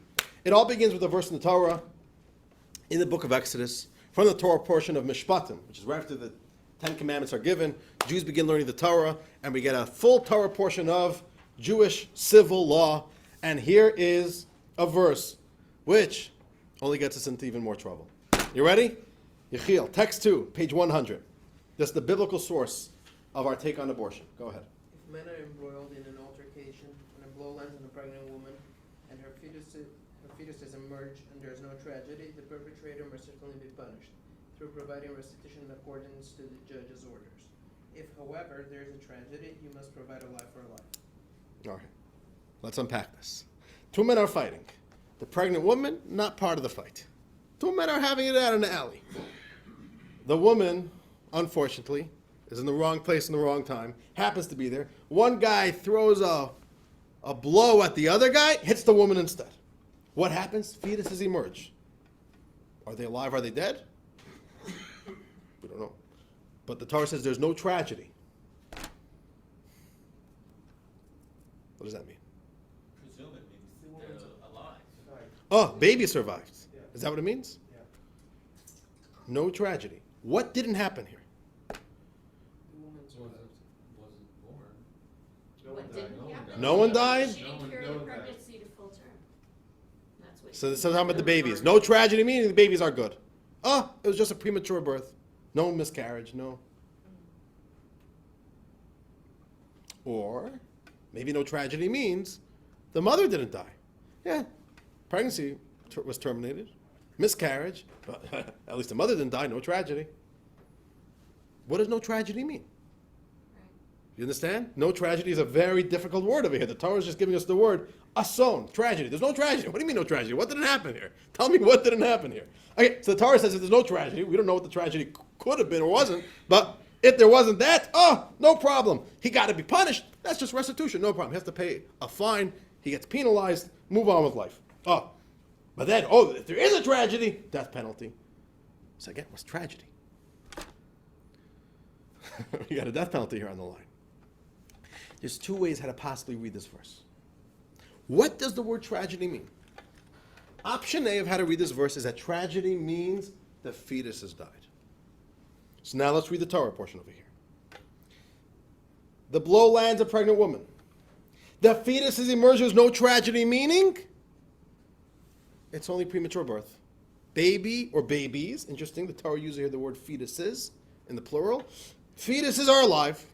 It all begins with a verse in the Torah, in the book of Exodus, from the Torah portion of Mishpatim, which is right after the Ten Commandments are given. Jews begin learning the Torah, and we get a full Torah portion of Jewish civil law. And here is a verse which only gets us into even more trouble. You ready? Yechiel, text 2, page 100. This is the biblical source of our take on abortion. Go ahead. If men are embroiled in an altercation, and a blow lands on a pregnant woman, and her fetus is emerged, and there is no tragedy, the perpetrator must certainly be punished, through providing restitution in accordance to the judge's orders. If, however, there is a tragedy, you must provide a life for a life. All right. Let's unpack this. Two men are fighting. The pregnant woman, not part of the fight. Two men are having it out in the alley. The woman, unfortunately, is in the wrong place in the wrong time, happens to be there. One guy throws a blow at the other guy, hits the woman instead. What happens? Fetuses emerge. Are they alive? Are they dead? We don't know. But the Torah says there's no tragedy. What does that mean? Presume it means they're alive. Oh, baby survived. Is that what it means? Yeah. No tragedy. What didn't happen here? The woman's Wasn't born. What didn't happen? No one died? She didn't carry the pregnancy to full term. That's what. So this is talking about the babies. No tragedy, meaning the babies are good. Oh, it was just a premature birth. No miscarriage, no. Or maybe no tragedy means the mother didn't die. Yeah, pregnancy was terminated. Miscarriage, but at least the mother didn't die, no tragedy. What does no tragedy mean? You understand? No tragedy is a very difficult word over here. The Torah is just giving us the word ason, tragedy. There's no tragedy. What do you mean no tragedy? What didn't happen here? Tell me what didn't happen here. Okay, so the Torah says if there's no tragedy, we don't know what the tragedy could have been or wasn't, but if there wasn't that, no problem. He got to be punished. That's just restitution, no problem. He has to pay a fine. He gets penalized. Move on with life. But then, if there is a tragedy, death penalty. So again, what's tragedy? We got a death penalty here on the line. There's two ways how to possibly read this verse. What does the word tragedy mean? Option A of how to read this verse is that tragedy means the fetus has died. So now let's read the Torah portion over here. The blow lands a pregnant woman. The fetus is emerged, there's no tragedy, meaning it's only premature birth. Baby or babies, interesting, the Torah uses here the word fetuses in the plural. Fetuses are alive.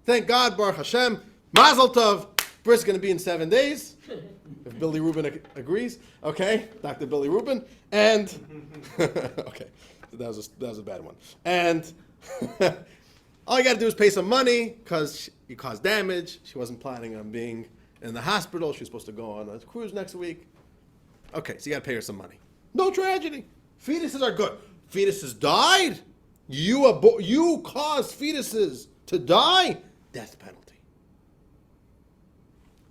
Thank God, Baruch Hashem. Mazel Tov. Birth's going to be in 7 days, if Billy Rubin agrees. Okay, Dr. Billy Rubin. And, okay, so that was a bad one. And all you got to do is pay some money because you caused damage. She wasn't planning on being in the hospital. She was supposed to go on a cruise next week. Okay, so you got to pay her some money. No tragedy. Fetuses are good. Fetuses died. You caused fetuses to die. Death penalty.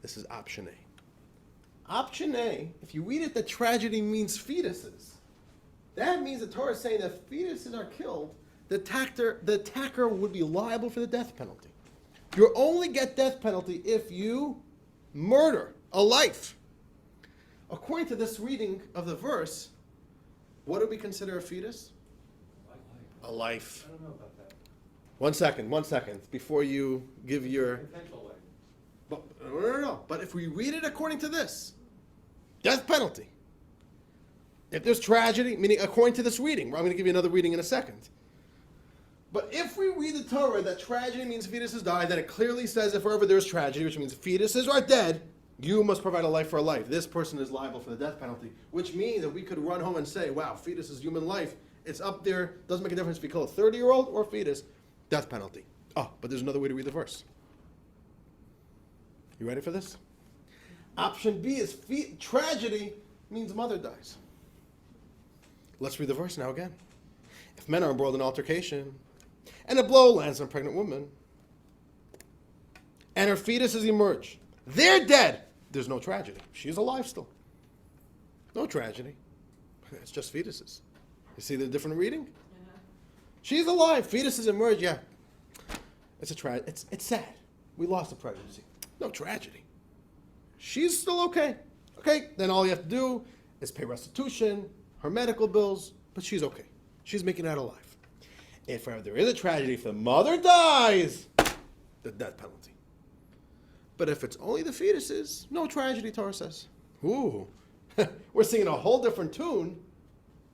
This is option A. Option A, if you read it, the tragedy means fetuses. That means the Torah is saying that if fetuses are killed, the attacker would be liable for the death penalty. You only get death penalty if you murder a life. According to this reading of the verse, what do we consider a fetus? A life. I don't know about that. One second, before you give your... Potential life. No. But if we read it according to this, death penalty. If there's tragedy, meaning according to this reading, I'm going to give you another reading in a second. But if we read the Torah that tragedy means fetuses die, then it clearly says if wherever there's tragedy, which means fetuses are dead, you must provide a life for a life. This person is liable for the death penalty, which means that we could run home and say, wow, fetus is human life. It's up there. Doesn't make a difference if you kill a 30-year-old or a fetus. Death penalty. Oh, but there's another way to read the verse. You ready for this? Option B is tragedy means mother dies. Let's read the verse now again. If men are embroiled in altercation, and a blow lands on a pregnant woman, and her fetuses emerge, they're dead. There's no tragedy. She's alive still. No tragedy. It's just fetuses. You see the different reading? She's alive. Fetuses emerge. Yeah. It's a it's sad. We lost a pregnancy. No tragedy. She's still okay. Okay, then all you have to do is pay restitution, her medical bills, but she's okay. She's making it out alive. If there is a tragedy, if the mother dies, the death penalty. But if it's only the fetuses, no tragedy, Torah says. Ooh, we're singing a whole different tune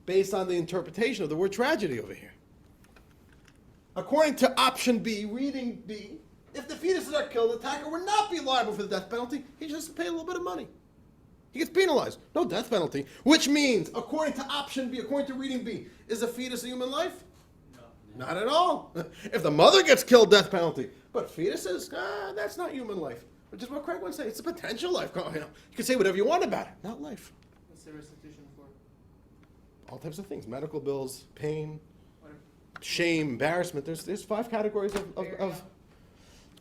based on the interpretation of the word tragedy over here. According to option B, reading B, if the fetuses are killed, the attacker would not be liable for the death penalty. He just has to pay a little bit of money. He gets penalized. No death penalty. Which means, according to option B, according to reading B, is a fetus a human life? No. Not at all. If the mother gets killed, death penalty. But fetuses, that's not human life. Which is what Craig would say. It's a potential life. You can say whatever you want about it. Not life. What's the restitution for? All types of things. Medical bills, pain, shame, embarrassment. There's 5 categories of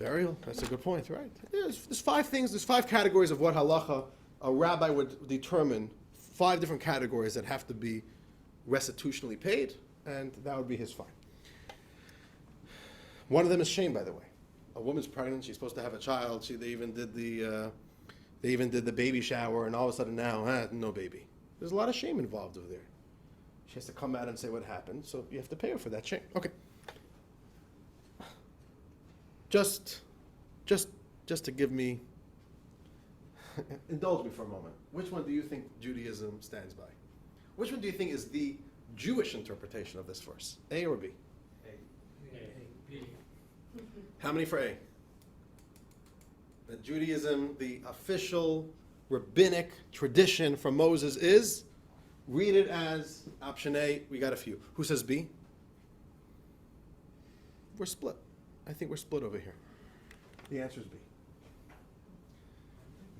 burial. That's a good point, right? There's 5 things. There's 5 categories of what halacha a rabbi would determine. 5 different categories that have to be restitutionally paid, and that would be his fine. One of them is shame, by the way. A woman's pregnant; she's supposed to have a child. They even did the baby shower, and all of a sudden now, no baby. There's a lot of shame involved over there. She has to come out and say what happened, so you have to pay her for that shame. Okay. Just to give me, indulge me for a moment. Which one do you think Judaism stands by? Which one do you think is the Jewish interpretation of this verse? A or B? B. How many for A? That Judaism, the official rabbinic tradition from Moses is, read it as option A. We got a few. Who says B? We're split. I think we're split over here. The answer is B.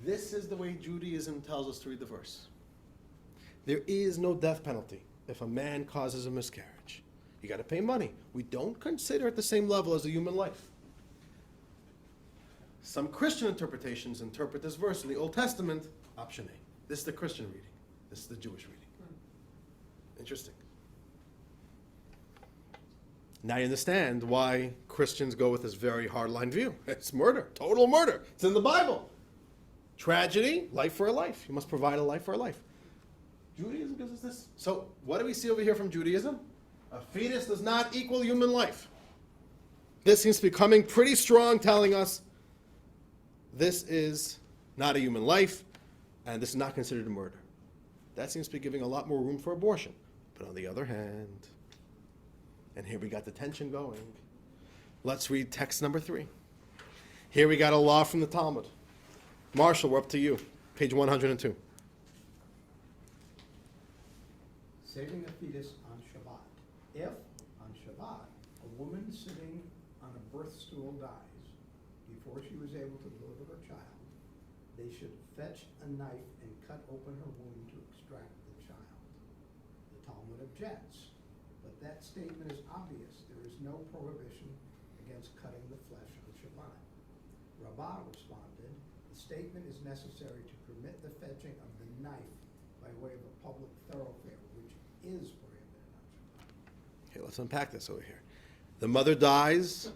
This is the way Judaism tells us to read the verse. There is no death penalty if a man causes a miscarriage. You got to pay money. We don't consider it the same level as a human life. Some Christian interpretations interpret this verse in the Old Testament, option A. This is the Christian reading. This is the Jewish reading. Interesting. Now you understand why Christians go with this very hardline view. It's murder, total murder. It's in the Bible. Tragedy, life for a life. You must provide a life for a life. Judaism gives us this. So what do we see over here from Judaism? A fetus does not equal human life. This seems to be coming pretty strong, telling us this is not a human life, and this is not considered a murder. That seems to be giving a lot more room for abortion. But on the other hand, and here we got the tension going. Let's read text number 3. Here we got a law from the Talmud. Marshall, we're up to you. Page 102. Saving a fetus on Shabbat. If, on Shabbat, a woman sitting on a birth stool dies before she was able to deliver her child, they should fetch a knife and cut open her womb to extract the child. The Talmud objects, but that statement is obvious. There is no prohibition against cutting the flesh on Shabbat. Rabbah responded, the statement is necessary to permit the fetching of the knife by way of a public thoroughfare, which is prohibited on Shabbat. Okay, let's unpack this over here. The mother dies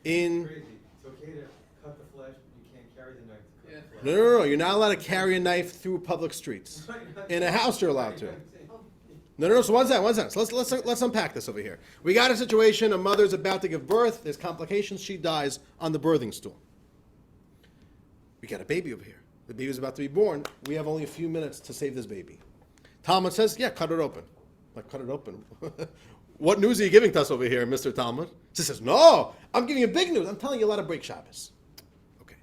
in... It's crazy. It's okay to cut the flesh, but you can't carry the knife to cut the flesh. No. You're not allowed to carry a knife through public streets. In a house, you're allowed to. No. So one second. So let's unpack this over here. We got a situation, a mother's about to give birth, there's complications, she dies on the birthing stool. We got a baby over here. The baby's about to be born. We have only a few minutes to save this baby. Talmud says, yeah, cut it open. Like, cut it open. What news are you giving to us over here, Mr. Talmud? She says, no, I'm giving you big news. I'm telling you a lot of break Shabbos. Okay.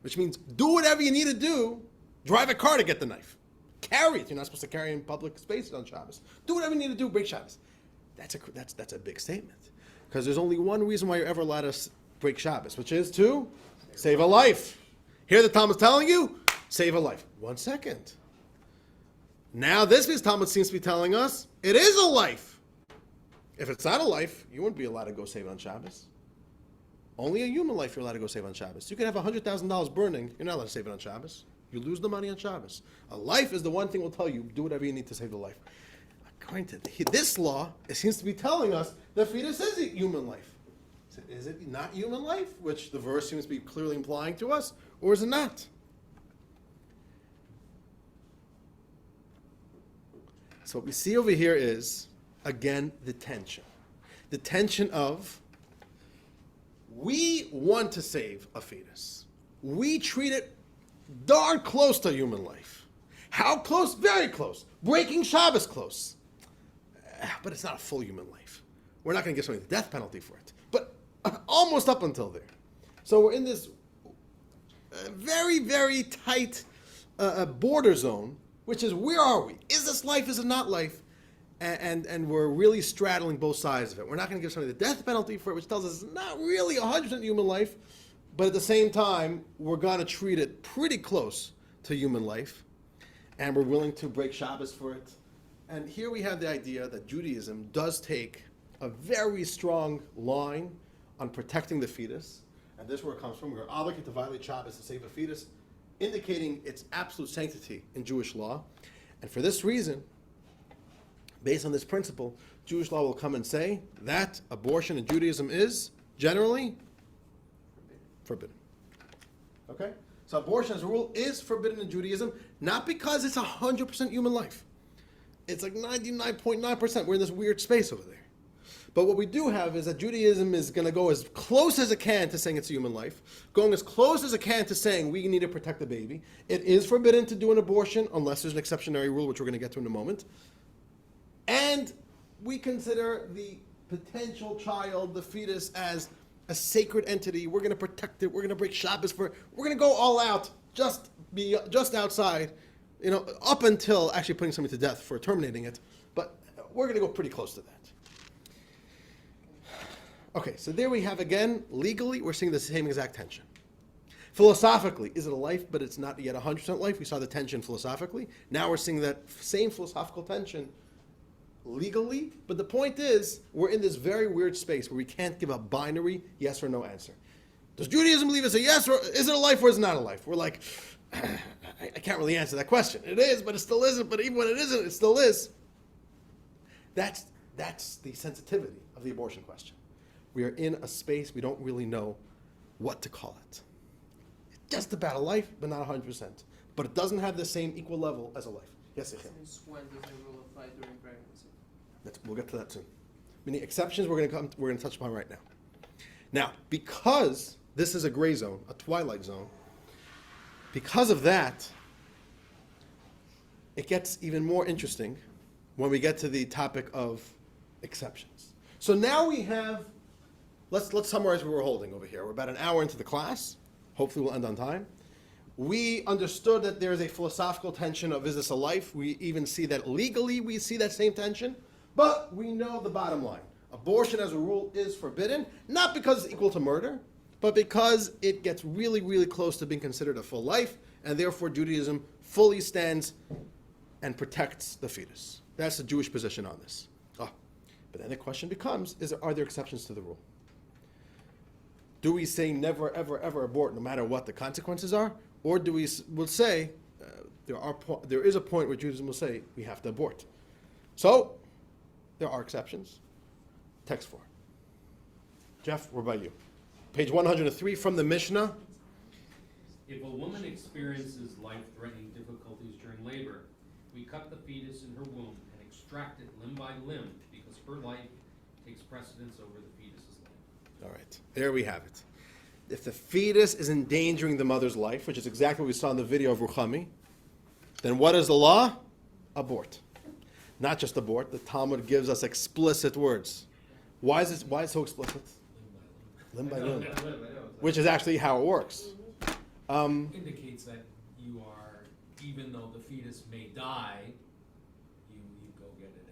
Which means do whatever you need to do. Drive a car to get the knife. Carry it. You're not supposed to carry it in public spaces on Shabbos. Do whatever you need to do, break Shabbos. That's a big statement. Because there's only one reason why you're ever allowed to break Shabbos, which is to save a life. Here the Talmud's telling you, save a life. 1 second. Now this means Talmud seems to be telling us it is a life. If it's not a life, you wouldn't be allowed to go save it on Shabbos. Only a human life you're allowed to go save on Shabbos. You could have $100,000 burning, you're not allowed to save it on Shabbos. You lose the money on Shabbos. A life is the one thing we'll tell you, do whatever you need to save the life. According to this law, it seems to be telling us the fetus is a human life. Is it not human life, which the verse seems to be clearly implying to us, or is it not? So what we see over here is, again, the tension. The tension of, we want to save a fetus. We treat it darn close to human life. How close? Very close. Breaking Shabbos close. But it's not a full human life. We're not going to give somebody the death penalty for it. But almost up until there. So we're in this very, very tight border zone, which is, where are we? Is this life? Is it not life? And we're really straddling both sides of it. We're not going to give somebody the death penalty for it, which tells us it's not really 100% human life, but at the same time, we're going to treat it pretty close to human life, and we're willing to break Shabbos for it. And here we have the idea that Judaism does take a very strong line on protecting the fetus, and this is where it comes from. We're obligated to violate Shabbos to save a fetus, indicating its absolute sanctity in Jewish law. And for this reason, based on this principle, Jewish law will come and say that abortion in Judaism is generally forbidden. Okay? So abortion as a rule is forbidden in Judaism, not because it's 100% human life. It's like 99.9%. We're in this weird space over there. But what we do have is that Judaism is going to go as close as it can to saying it's a human life, going as close as it can to saying we need to protect the baby. It is forbidden to do an abortion unless there's an exceptionary rule, which we're going to get to in a moment. And we consider the potential child, the fetus, as a sacred entity. We're going to protect it. We're going to break Shabbos for it. We're going to go all out, just outside, up until actually putting somebody to death for terminating it. But we're going to go pretty close to that. Okay, so there we have again, legally, we're seeing the same exact tension. Philosophically, is it a life, but it's not yet 100% life? We saw the tension philosophically. Now we're seeing that same philosophical tension legally, but the point is, we're in this very weird space where we can't give a binary yes or no answer. Does Judaism believe it's a yes, or is it a life, or is it not a life? We're like, I can't really answer that question. It is, but it still isn't, but even when it isn't, it still is. That's the sensitivity of the abortion question. We are in a space we don't really know what to call it. It's just about a life, but not 100%. But it doesn't have the same equal level as a life. Yes, Yechim? Since when does the rule apply during pregnancy? We'll get to that soon. Many exceptions we're going to touch upon right now. Now, because this is a gray zone, a twilight zone, because of that, it gets even more interesting when we get to the topic of exceptions. So now we have, let's summarize what we're holding over here. We're about an hour into the class. Hopefully we'll end on time. We understood that there is a philosophical tension of, is this a life? We even see that legally we see that same tension. But we know the bottom line. Abortion as a rule is forbidden, not because it's equal to murder, but because it gets really, really close to being considered a full life, and therefore Judaism fully stands and protects the fetus. That's the Jewish position on this. But then the question becomes, are there exceptions to the rule? Do we say never, ever, ever abort no matter what the consequences are? Or do we say, there is a point where Judaism will say we have to abort. So, there are exceptions. Text 4. Jeff, we're by you. Page 103 from the Mishnah. If a woman experiences life-threatening difficulties during labor, we cut the fetus in her womb and extract it limb by limb because her life takes precedence over the fetus's life. All right, there we have it. If the fetus is endangering the mother's life, which is exactly what we saw in the video of Ruchami, then what is the law? Abort. not just abort. The Talmud gives us explicit words. Why is it so explicit? Limb by limb. Which is actually how it works. Indicates that you are, even though the fetus may die, you go get it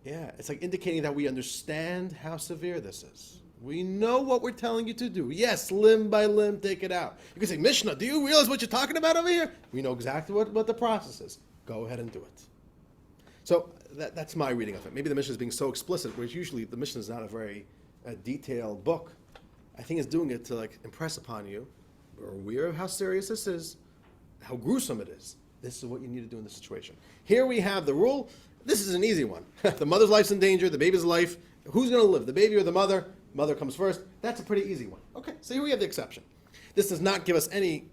anyway. Yeah, it's like indicating that we understand how severe this is. We know what we're telling you to do. Yes, limb by limb, take it out. You can say, Mishnah, do you realize what you're talking about over here? We know exactly what the process is. Go ahead and do it. So that's my reading of it. Maybe the Mishnah is being so explicit, whereas usually the Mishnah is not a very detailed book. I think it's doing it to impress upon you. We're aware of how serious this is, how gruesome it is. This is what you need to do in this situation. Here we have the rule. This is an easy one. The mother's life's in danger, the baby's life. Who's going to live, the baby or the mother? Mother comes first. That's a pretty easy one. Okay, so here we have the exception. This does not give us any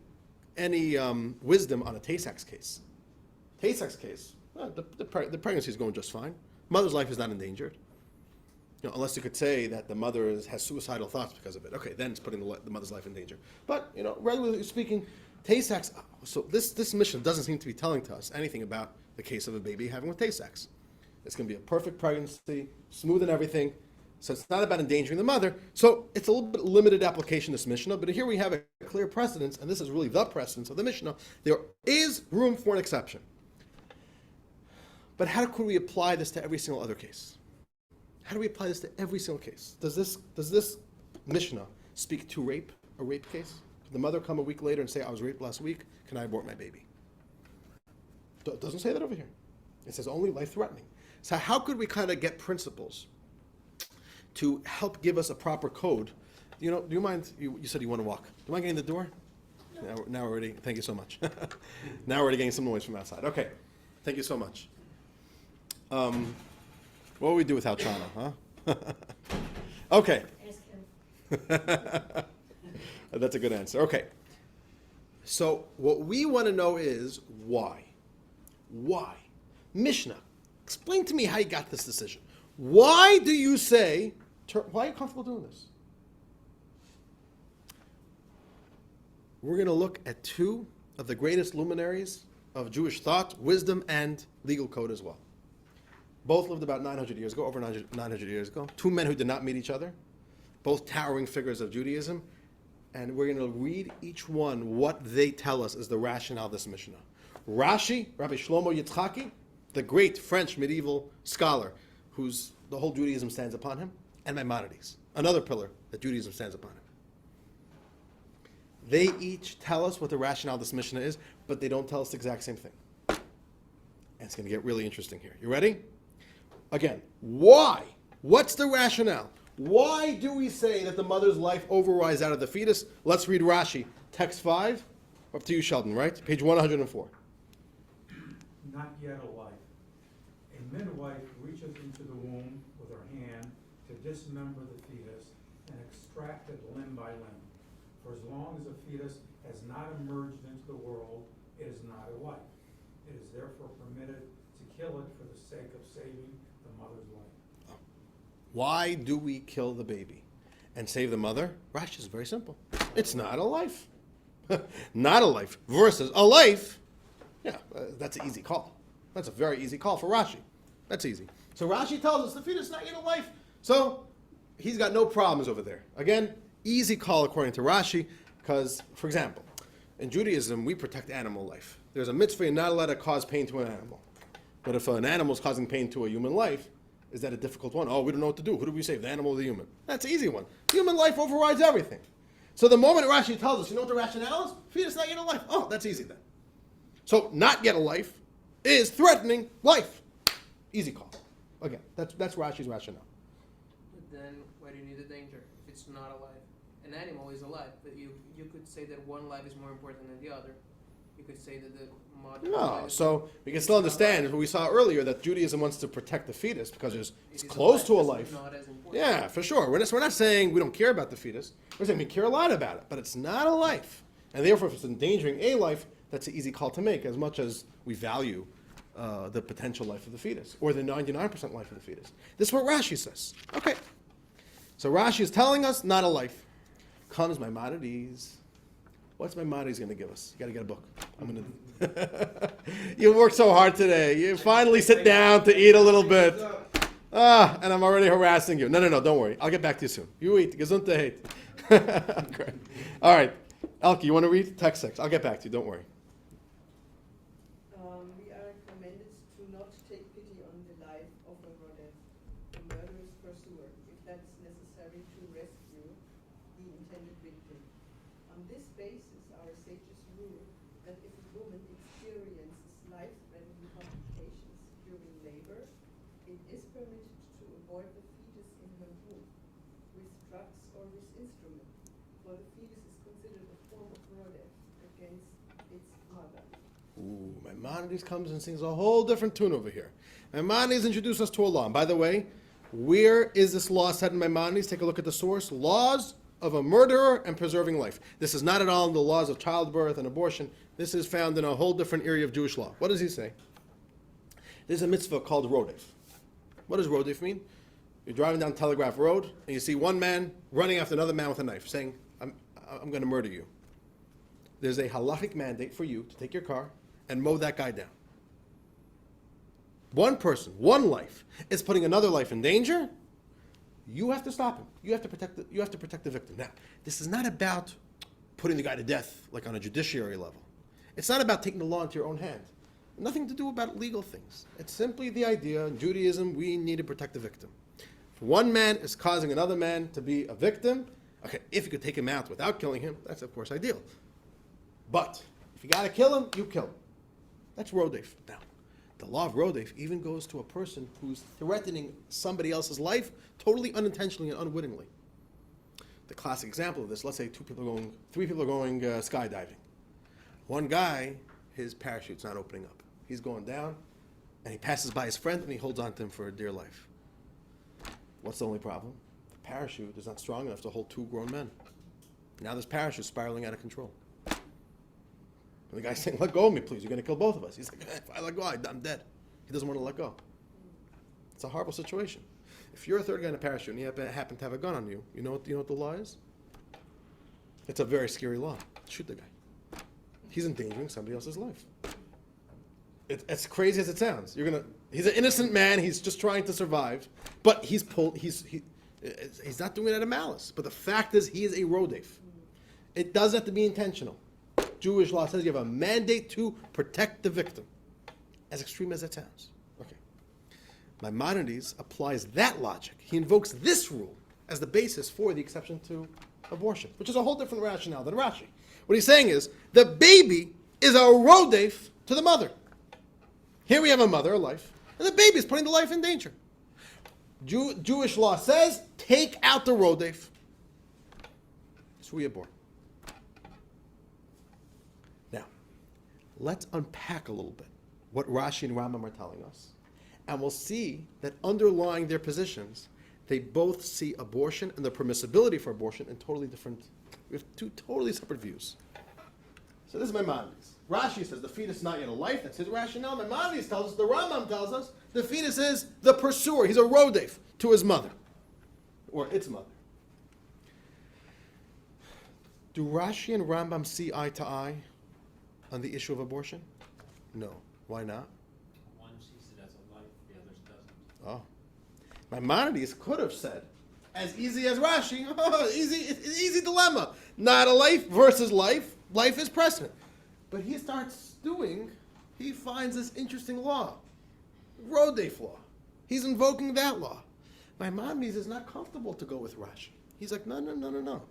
wisdom on a Tay-Sachs case. Tay-Sachs case, well, the pregnancy is going just fine. Mother's life is not endangered. Unless you could say that the mother has suicidal thoughts because of it. Okay, then it's putting the mother's life in danger. But, regularly speaking, Tay-Sachs, so this mission doesn't seem to be telling to us anything about the case of a baby having with Tay-Sachs. It's going to be a perfect pregnancy, smooth and everything. So it's not about endangering the mother. So it's a little bit limited application, this Mishnah. But here we have a clear precedence, and this is really the precedence of the Mishnah. There is room for an exception. But how could we apply this to every single other case? How do we apply this to every single case? Does this Mishnah speak to rape, a rape case? Could the mother come a week later and say, I was raped last week, can I abort my baby? It doesn't say that over here. It says only life-threatening. So how could we kind of get principles to help give us a proper code? Do you mind, you said you want to walk. Do you mind getting the door? No. Now we're already, thank you so much. Now we're already getting some noise from outside. Okay, thank you so much. What do we do without Chana, huh? Okay. That's a good answer. Okay. So what we want to know is why. Why? Mishnah, explain to me how you got this decision. Why do you say, why are you comfortable doing this? We're going to look at two of the greatest luminaries of Jewish thought, wisdom, and legal code as well. Both lived about 900 years ago, over 900 years ago. Two men who did not meet each other, both towering figures of Judaism. And we're going to read each one what they tell us is the rationale of this Mishnah. Rashi, Rabbi Shlomo Yitzchaki, the great French medieval scholar whose the whole Judaism stands upon him, and Maimonides, another pillar that Judaism stands upon him. They each tell us what the rationale of this Mishnah is, but they don't tell us the exact same thing. And it's going to get really interesting here. You ready? Again, why? What's the rationale? Why do we say that the mother's life overrides that of the fetus? Let's read Rashi, text 5. Up to you, Sheldon, right? Page 104. Not yet a life. A midwife reaches into the womb with her hand to dismember the fetus and extract it limb by limb. For as long as the fetus has not emerged into the world, it is not a life. It is therefore permitted to kill it for the sake of saving the mother's life. Why do we kill the baby and save the mother? Rashi is very simple. It's not a life. Not a life versus a life. Yeah, that's an easy call. That's a very easy call for Rashi. That's easy. So Rashi tells us the fetus is not yet a life. So he's got no problems over there. Again, easy call according to Rashi, because, for example, in Judaism, we protect animal life. There's a mitzvah, you're not allowed to cause pain to an animal. But if an animal is causing pain to a human life, is that a difficult one? Oh, we don't know what to do. Who do we save, the animal or the human? That's an easy one. Human life overrides everything. So the moment Rashi tells us, you know what the rationale is? Fetus not yet a life. Oh, that's easy then. So not yet a life is threatening life. Easy call. Again, that's Rashi's rationale. But then why do you need the danger if it's not alive? An animal is alive, but you could say that one life is more important than the other. You could say that the mother... No, so we can still understand, what we saw earlier, that Judaism wants to protect the fetus because it's close to a life. Not as important. Yeah, for sure. We're not saying we don't care about the fetus. We're saying we care a lot about it, but it's not a life. And therefore, if it's endangering a life, that's an easy call to make, as much as we value the potential life of the fetus, or the 99% life of the fetus. This is what Rashi says. Okay. So Rashi is telling us, not a life. Comes Maimonides. What's Maimonides going to give us? You got to get a book. I'm going to. You worked so hard today. You finally sit down to eat a little bit. And I'm already harassing you. No, don't worry. I'll get back to you soon. You eat. Gesundheit. Great. All right. Elke, you want to read? Text 6. I'll get back to you. Don't worry. We are commanded to not take pity on the life of a murderous pursuer, if that is necessary to rescue the intended victim. On this basis, our sages rule that if a woman experiences life-threatening complications during labor, it is permitted to abort the fetus in her womb with drugs or with instrument, for the fetus is considered a form of murder against its mother. Ooh, Maimonides comes and sings a whole different tune over here. Maimonides introduced us to a law. And by the way, where is this law said in Maimonides? Take a look at the source. Laws of a murderer and preserving life. This is not at all in the laws of childbirth and abortion. This is found in a whole different area of Jewish law. What does he say? There's a mitzvah called rodef. What does rodef mean? You're driving down Telegraph Road and you see one man running after another man with a knife, saying, I'm going to murder you. There's a halachic mandate for you to take your car and mow that guy down. One person, one life, is putting another life in danger. You have to stop him. You have to protect the victim. Now, this is not about putting the guy to death like on a judiciary level. It's not about taking the law into your own hand. Nothing to do about legal things. It's simply the idea in Judaism, we need to protect the victim. If one man is causing another man to be a victim, okay, if you could take him out without killing him, that's of course ideal. But if you got to kill him, you kill him. That's rodef. Now, the law of rodef even goes to a person who's threatening somebody else's life totally unintentionally and unwittingly. The classic example of this, let's say three people are going skydiving. One guy, his parachute's not opening up. He's going down, and he passes by his friend, and he holds on to him for dear life. What's the only problem? The parachute is not strong enough to hold two grown men. Now this parachute is spiraling out of control. And the guy's saying, let go of me, please. You're going to kill both of us. He's like, if I let go, I'm dead. He doesn't want to let go. It's a horrible situation. If you're a third guy in a parachute and you happen to have a gun on you, you know what the law is? It's a very scary law. Shoot the guy. He's endangering somebody else's life. It's crazy as it sounds. He's an innocent man. He's just trying to survive, but he's not doing it out of malice. But the fact is, he is a rodef. It does have to be intentional. Jewish law says you have a mandate to protect the victim. As extreme as that sounds. Okay. Maimonides applies that logic. He invokes this rule as the basis for the exception to abortion, which is a whole different rationale than Rashi. What he's saying is, the baby is a rodef to the mother. Here we have a mother, a life, and the baby is putting the life in danger. Jewish law says, take out the rodef. So we abort. Now, let's unpack a little bit what Rashi and Rambam are telling us. And we'll see that underlying their positions, they both see abortion and the permissibility for abortion in totally different, we have two totally separate views. So this is Maimonides. Rashi says the fetus is not yet a life. That's his rationale. Maimonides tells us, the Rambam tells us, the fetus is the pursuer. He's a rodef to his mother, or its mother. Do Rashi and Rambam see eye to eye on the issue of abortion? No. Why not? One sees it as a life, the others doesn't. Oh. Maimonides could have said, as easy as Rashi, easy dilemma. Not a life versus life. Life is precedent. But he finds this interesting law. Rodef law. He's invoking that law. Maimonides is not comfortable to go with Rashi. He's like, no.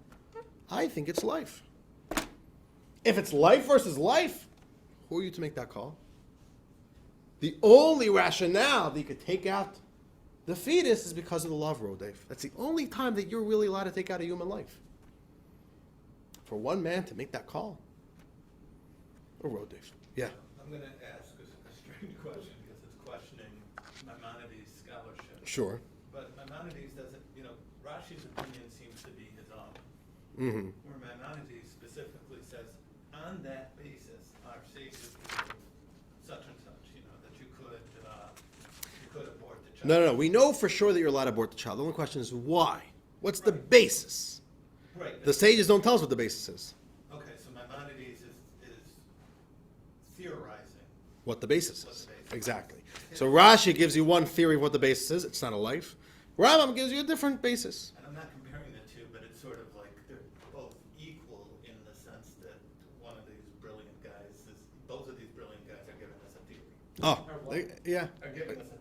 I think it's life. If it's life versus life, who are you to make that call? The only rationale that you could take out the fetus is because of the law of rodef. That's the only time that you're really allowed to take out a human life. For one man to make that call. Or rodef. Yeah. I'm going to ask a strange question because it's questioning Maimonides' scholarship. Sure. But Maimonides doesn't, Rashi's opinion seems to be his own. Mm-hmm. Where Maimonides specifically says, on that basis, our sages such and such, that you could abort the child. No. We know for sure that you're allowed to abort the child. The only question is why? What's the basis? Right. The sages don't tell us what the basis is. Okay, so Maimonides what the basis is. Exactly. So Rashi gives you one theory of what the basis is. It's not a life. Rambam gives you a different basis. And I'm not comparing the two, but it's sort of like they're both equal in the sense that one of these brilliant guys is, both of these brilliant guys are giving us a theory. Oh, yeah. Are giving us a theory.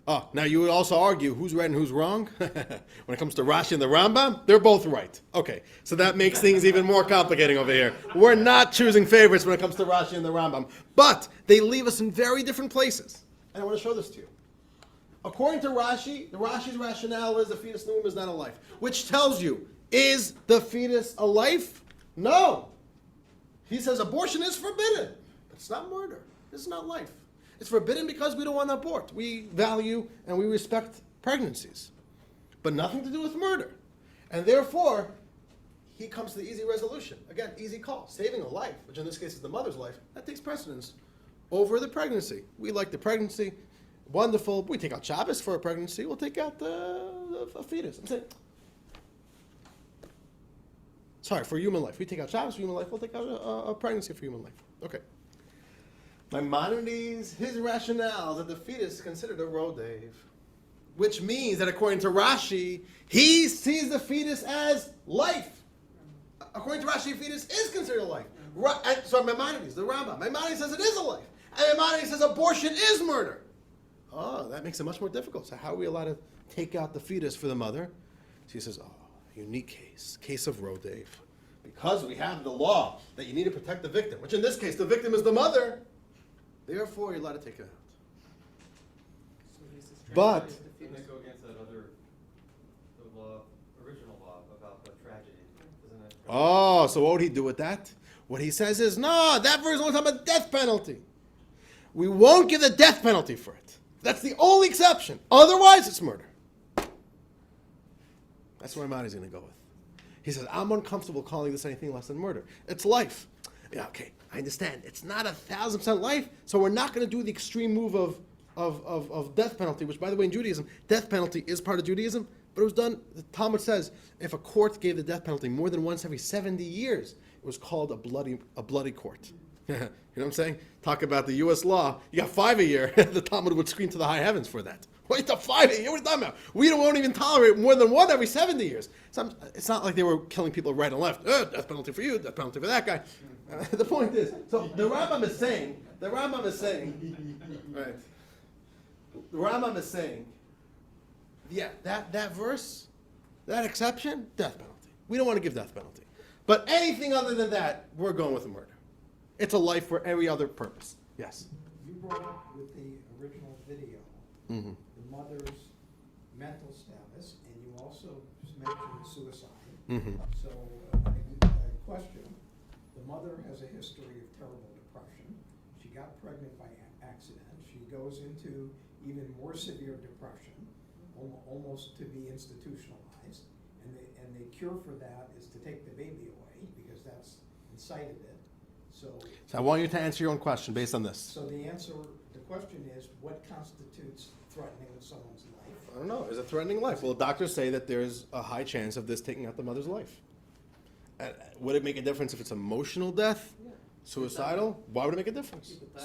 Oh, now you would also argue who's right and who's wrong. When it comes to Rashi and the Rambam, they're both right. Okay, so that makes things even more complicating over here. We're not choosing favorites when it comes to Rashi and the Rambam, but they leave us in very different places. And I want to show this to you. According to Rashi, the Rashi's rationale is the fetus in the womb is not a life, which tells you, is the fetus a life? No. He says abortion is forbidden, but it's not murder. It's not life. It's forbidden because we don't want to abort. We value and we respect pregnancies, but nothing to do with murder. And therefore, he comes to the easy resolution. Again, easy call. Saving a life, which in this case is the mother's life, that takes precedence over the pregnancy. We like the pregnancy. Wonderful. We take out Shabbos for a pregnancy. We'll take out a fetus. I'm saying, sorry, for human life. We take out Shabbos for human life. We'll take out a pregnancy for human life. Okay. Maimonides, his rationale that the fetus is considered a rodave, which means that according to Rashi, he sees the fetus as life. According to Rashi, fetus is considered a life. So Maimonides, the Rambam, Maimonides says it is a life. And Maimonides says abortion is murder. Oh, that makes it much more difficult. So how are we allowed to take out the fetus for the mother? So he says, unique case of rodave. Because we have the law that you need to protect the victim, which in this case, the victim is the mother, therefore you're allowed to take it out. But Doesn't it go against that other, the law, original law about the tragedy? Doesn't it? oh, so what would he do with that? What he says is, no, that verse is only talking about death penalty. We won't give the death penalty for it. That's the only exception. Otherwise, it's murder. That's where Maimonides is going to go with. He says, I'm uncomfortable calling this anything less than murder. It's life. Yeah, okay, I understand. It's not 1,000% life, so we're not going to do the extreme move of death penalty, which, by the way, in Judaism, death penalty is part of Judaism, but it was done, the Talmud says, if a court gave the death penalty more than once every 70 years, it was called a bloody court. You know what I'm saying? Talk about the U.S. law. You got 5 a year. The Talmud would scream to the high heavens for that. Wait, the 5 a year? What are you talking about? We won't even tolerate more than one every 70 years. It's not like they were killing people right and left. Death penalty for you, death penalty for that guy. The point is, so the Rambam is saying, right? The Rambam is saying, yeah, that verse, that exception, death penalty. We don't want to give death penalty. But anything other than that, we're going with murder. It's a life for every other purpose. Yes? You brought up with the original video Mm-hmm. the mother's mental status, and you also mentioned suicide. Mm-hmm. So, question, the mother has a history of terrible depression. She got pregnant by accident. She goes into even more severe depression, almost to be institutionalized. And the cure for that is to take the baby away, because that's incited it. So I want you to answer your own question based on this. So the question is, what constitutes threatening someone's life? I don't know. Is it threatening life? Well, doctors say that there's a high chance of this taking out the mother's life. Would it make a difference if it's emotional death? Yeah. Suicidal? Why would it make a difference? Well,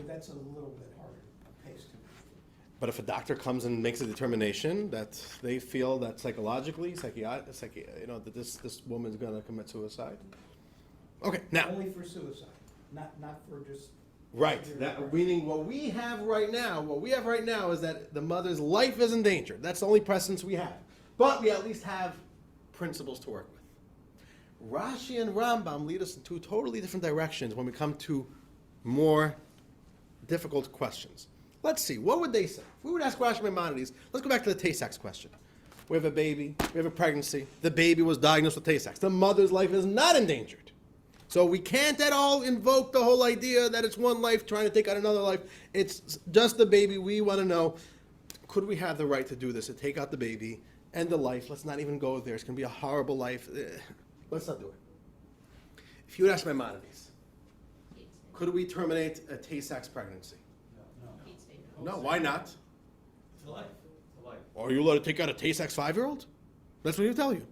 that's a little bit harder pace to me. But if a doctor comes and makes a determination that they feel that psychologically, that this woman's going to commit suicide. Okay, now. Only for suicide, not for just. Right. That meaning what we have right now is that the mother's life is endangered. That's the only precedence we have. But we at least have principles to work with. Rashi and Rambam lead us in two totally different directions when we come to more difficult questions. Let's see, what would they say? If we would ask Rashi and Maimonides, let's go back to the Tay-Sachs question. We have a baby, we have a pregnancy, the baby was diagnosed with Tay-Sachs. The mother's life is not endangered. So we can't at all invoke the whole idea that it's one life trying to take out another life. It's just the baby. We want to know, could we have the right to do this, to take out the baby and the life? Let's not even go there. It's going to be a horrible life. Let's not do it. If you would ask Maimonides, could we terminate a Tay-Sachs pregnancy? No, why not? It's a life. It's a life. Are you allowed to take out a Tay-Sachs 5-year-old? That's what he'll tell you.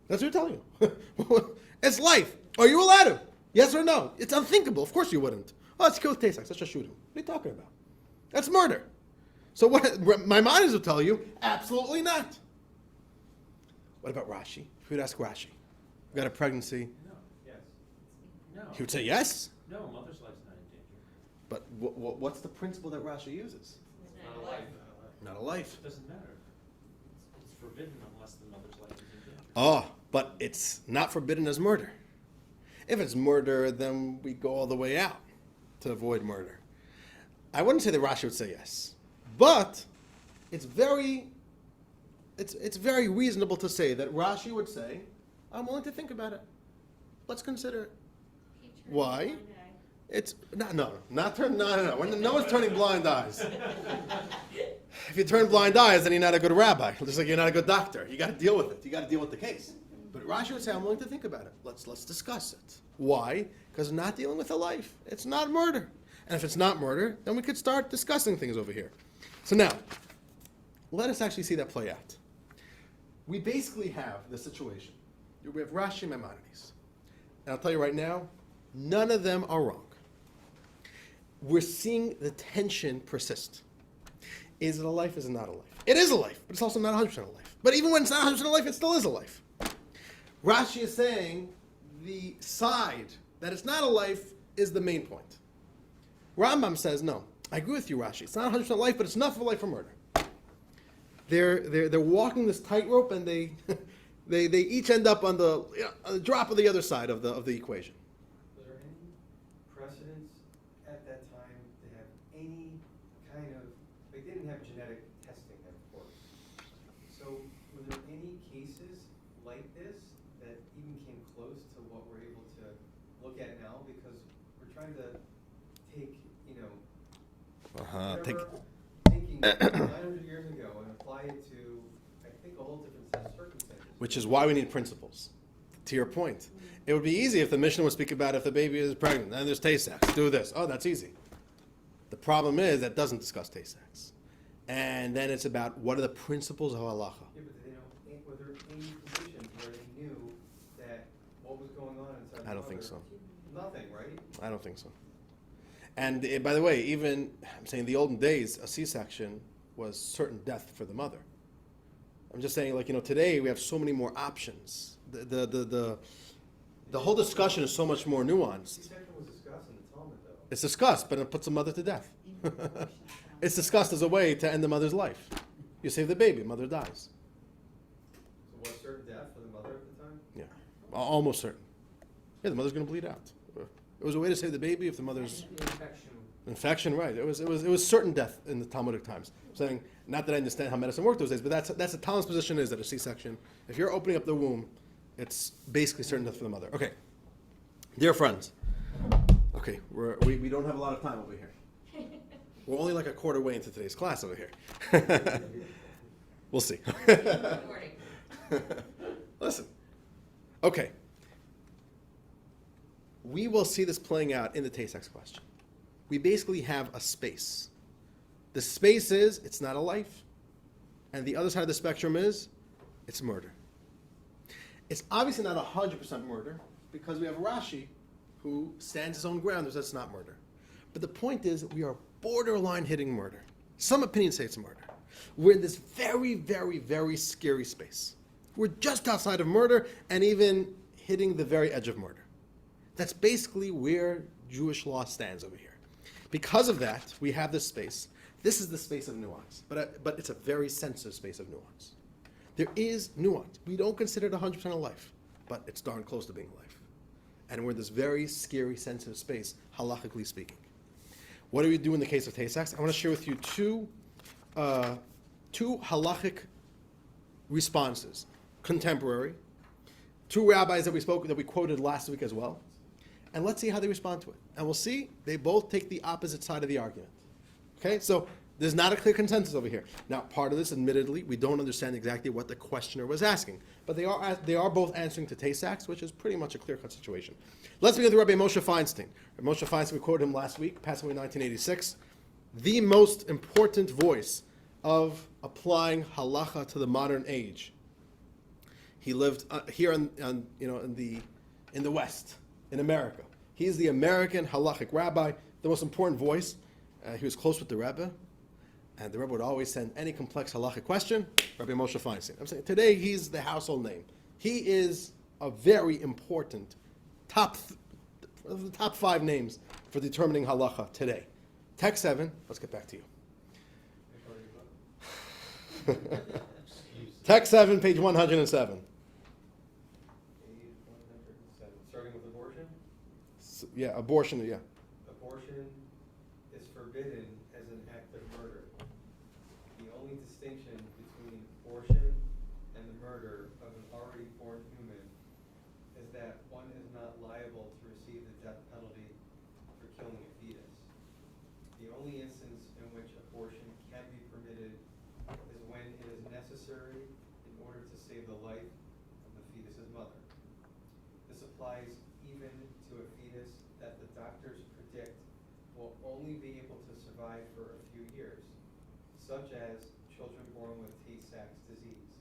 That's what he'll tell you. It's life. Are you allowed to? Yes or no? It's unthinkable. Of course you wouldn't. Oh, let's kill Tay Sachs. Let's just shoot him. What are you talking about? That's murder. So what my mind will tell you, absolutely not. What about Rashi? If you would ask Rashi, you got a pregnancy, No, yes. No. he would say yes. No, mother's life's not in danger. But what's the principle that Rashi uses? Not a life. Not a life. It doesn't matter. It's forbidden unless the mother's life is in danger. Oh, but it's not forbidden as murder. If it's murder, then we go all the way out to avoid murder. I wouldn't say that Rashi would say yes, but it's very reasonable to say that Rashi would say, I'm willing to think about it. Let's consider it. Why? It's no one's turning blind eyes. If you turn blind eyes, then you're not a good rabbi. Just like you're not a good doctor. You got to deal with it. You got to deal with the case. But Rashi would say, I'm willing to think about it. Let's discuss it. Why? Because not dealing with a life. It's not murder. And if it's not murder, then we could start discussing things over here. So now, let us actually see that play out. We basically have the situation. We have Rashi and Maimonides. And I'll tell you right now, none of them are wrong. We're seeing the tension persist. Is it a life? Is it not a life? It is a life, but it's also not 100% a life. But even when it's not 100% a life, it still is a life. Rashi is saying the side that it's not a life is the main point. Rambam says, no, I agree with you, Rashi. It's not 100% life, but it's enough for life for murder. They're walking this tightrope, and they each end up on the drop of the other side of the equation. Was there any precedence at that time to have any kind of, they didn't have genetic testing, of course. So were there any cases like this that even came close to what we're able to look at now? Because we're trying to take, thinking 900 years ago and apply it to, I think, a whole different set of circumstances. Which is why we need principles. To your point, it would be easy if the Mishnah would speak about if the baby is pregnant, then there's Tay-Sachs, do this. Oh, that's easy. The problem is that doesn't discuss Tay-Sachs. And then it's about what are the principles of halacha. Yeah, but were there any conditions where they knew that what was going on inside the I don't think mother? so. Nothing, right? I don't think so. And by the way, even, I'm saying in the olden days, a C-section was certain death for the mother. I'm just saying, today we have so many more options. The whole discussion is so much more nuanced. C-section was discussed in the Talmud, though. It's discussed, but it puts the mother to death. It's discussed as a way to end the mother's life. You save the baby, mother dies. So was certain death for the mother at the time? Yeah, almost certain. Yeah, the mother's going to bleed out. It was a way to save the baby if the mother's infection. Right? It was certain death in the Talmudic times. I'm saying, not that I understand how medicine worked those days, but that's the Talmud's position is that a C-section, if you're opening up the womb, it's basically certain death for the mother. Okay, dear friends. Okay, we don't have a lot of time over here. We're only like a quarter way into today's class over here. We'll see. Listen. Okay. We will see this playing out in the Tay-Sachs question. We basically have a space. The space is, it's not a life. And the other side of the spectrum is, it's murder. It's obviously not 100% murder, because we have Rashi, who stands his own ground and says it's not murder. But the point is, we are borderline hitting murder. Some opinions say it's murder. We're in this very, very, very scary space. We're just outside of murder and even hitting the very edge of murder. That's basically where Jewish law stands over here. Because of that, we have this space. This is the space of nuance, but it's a very sensitive space of nuance. There is nuance. We don't consider it 100% a life, but it's darn close to being a life. And we're in this very scary, sensitive space, halachically speaking. What do we do in the case of Tay-Sachs? I want to share with you two halachic responses, contemporary, two rabbis that we quoted last week as well. And let's see how they respond to it. And we'll see they both take the opposite side of the argument. Okay, so there's not a clear consensus over here. Now, part of this, admittedly, we don't understand exactly what the questioner was asking, but they are both answering to Tay-Sachs, which is pretty much a clear-cut situation. Let's begin with Rabbi Moshe Feinstein. Rabbi Moshe Feinstein, we quoted him last week, passed away in 1986. The most important voice of applying halacha to the modern age. He lived here in the West, in America. He's the American halachic rabbi, the most important voice. He was close with the Rebbe, and the Rebbe would always send any complex halachic question, Rabbi Moshe Feinstein. I'm saying today he's the household name. He is a very important top 5 names for determining halacha today. Text 7, let's get back to you. Text 7, page 107. Starting with abortion? Yeah, abortion, yeah. Abortion is forbidden as an act of murder. The only distinction between abortion and the murder of an already born human is that one is not liable to receive the death penalty for killing a fetus. The only instance in which abortion can be permitted is when it is necessary in order to save the life of the fetus's mother. This applies even to a fetus that the doctors predict will only be able to survive for a few years, such as children born with Tay-Sachs disease.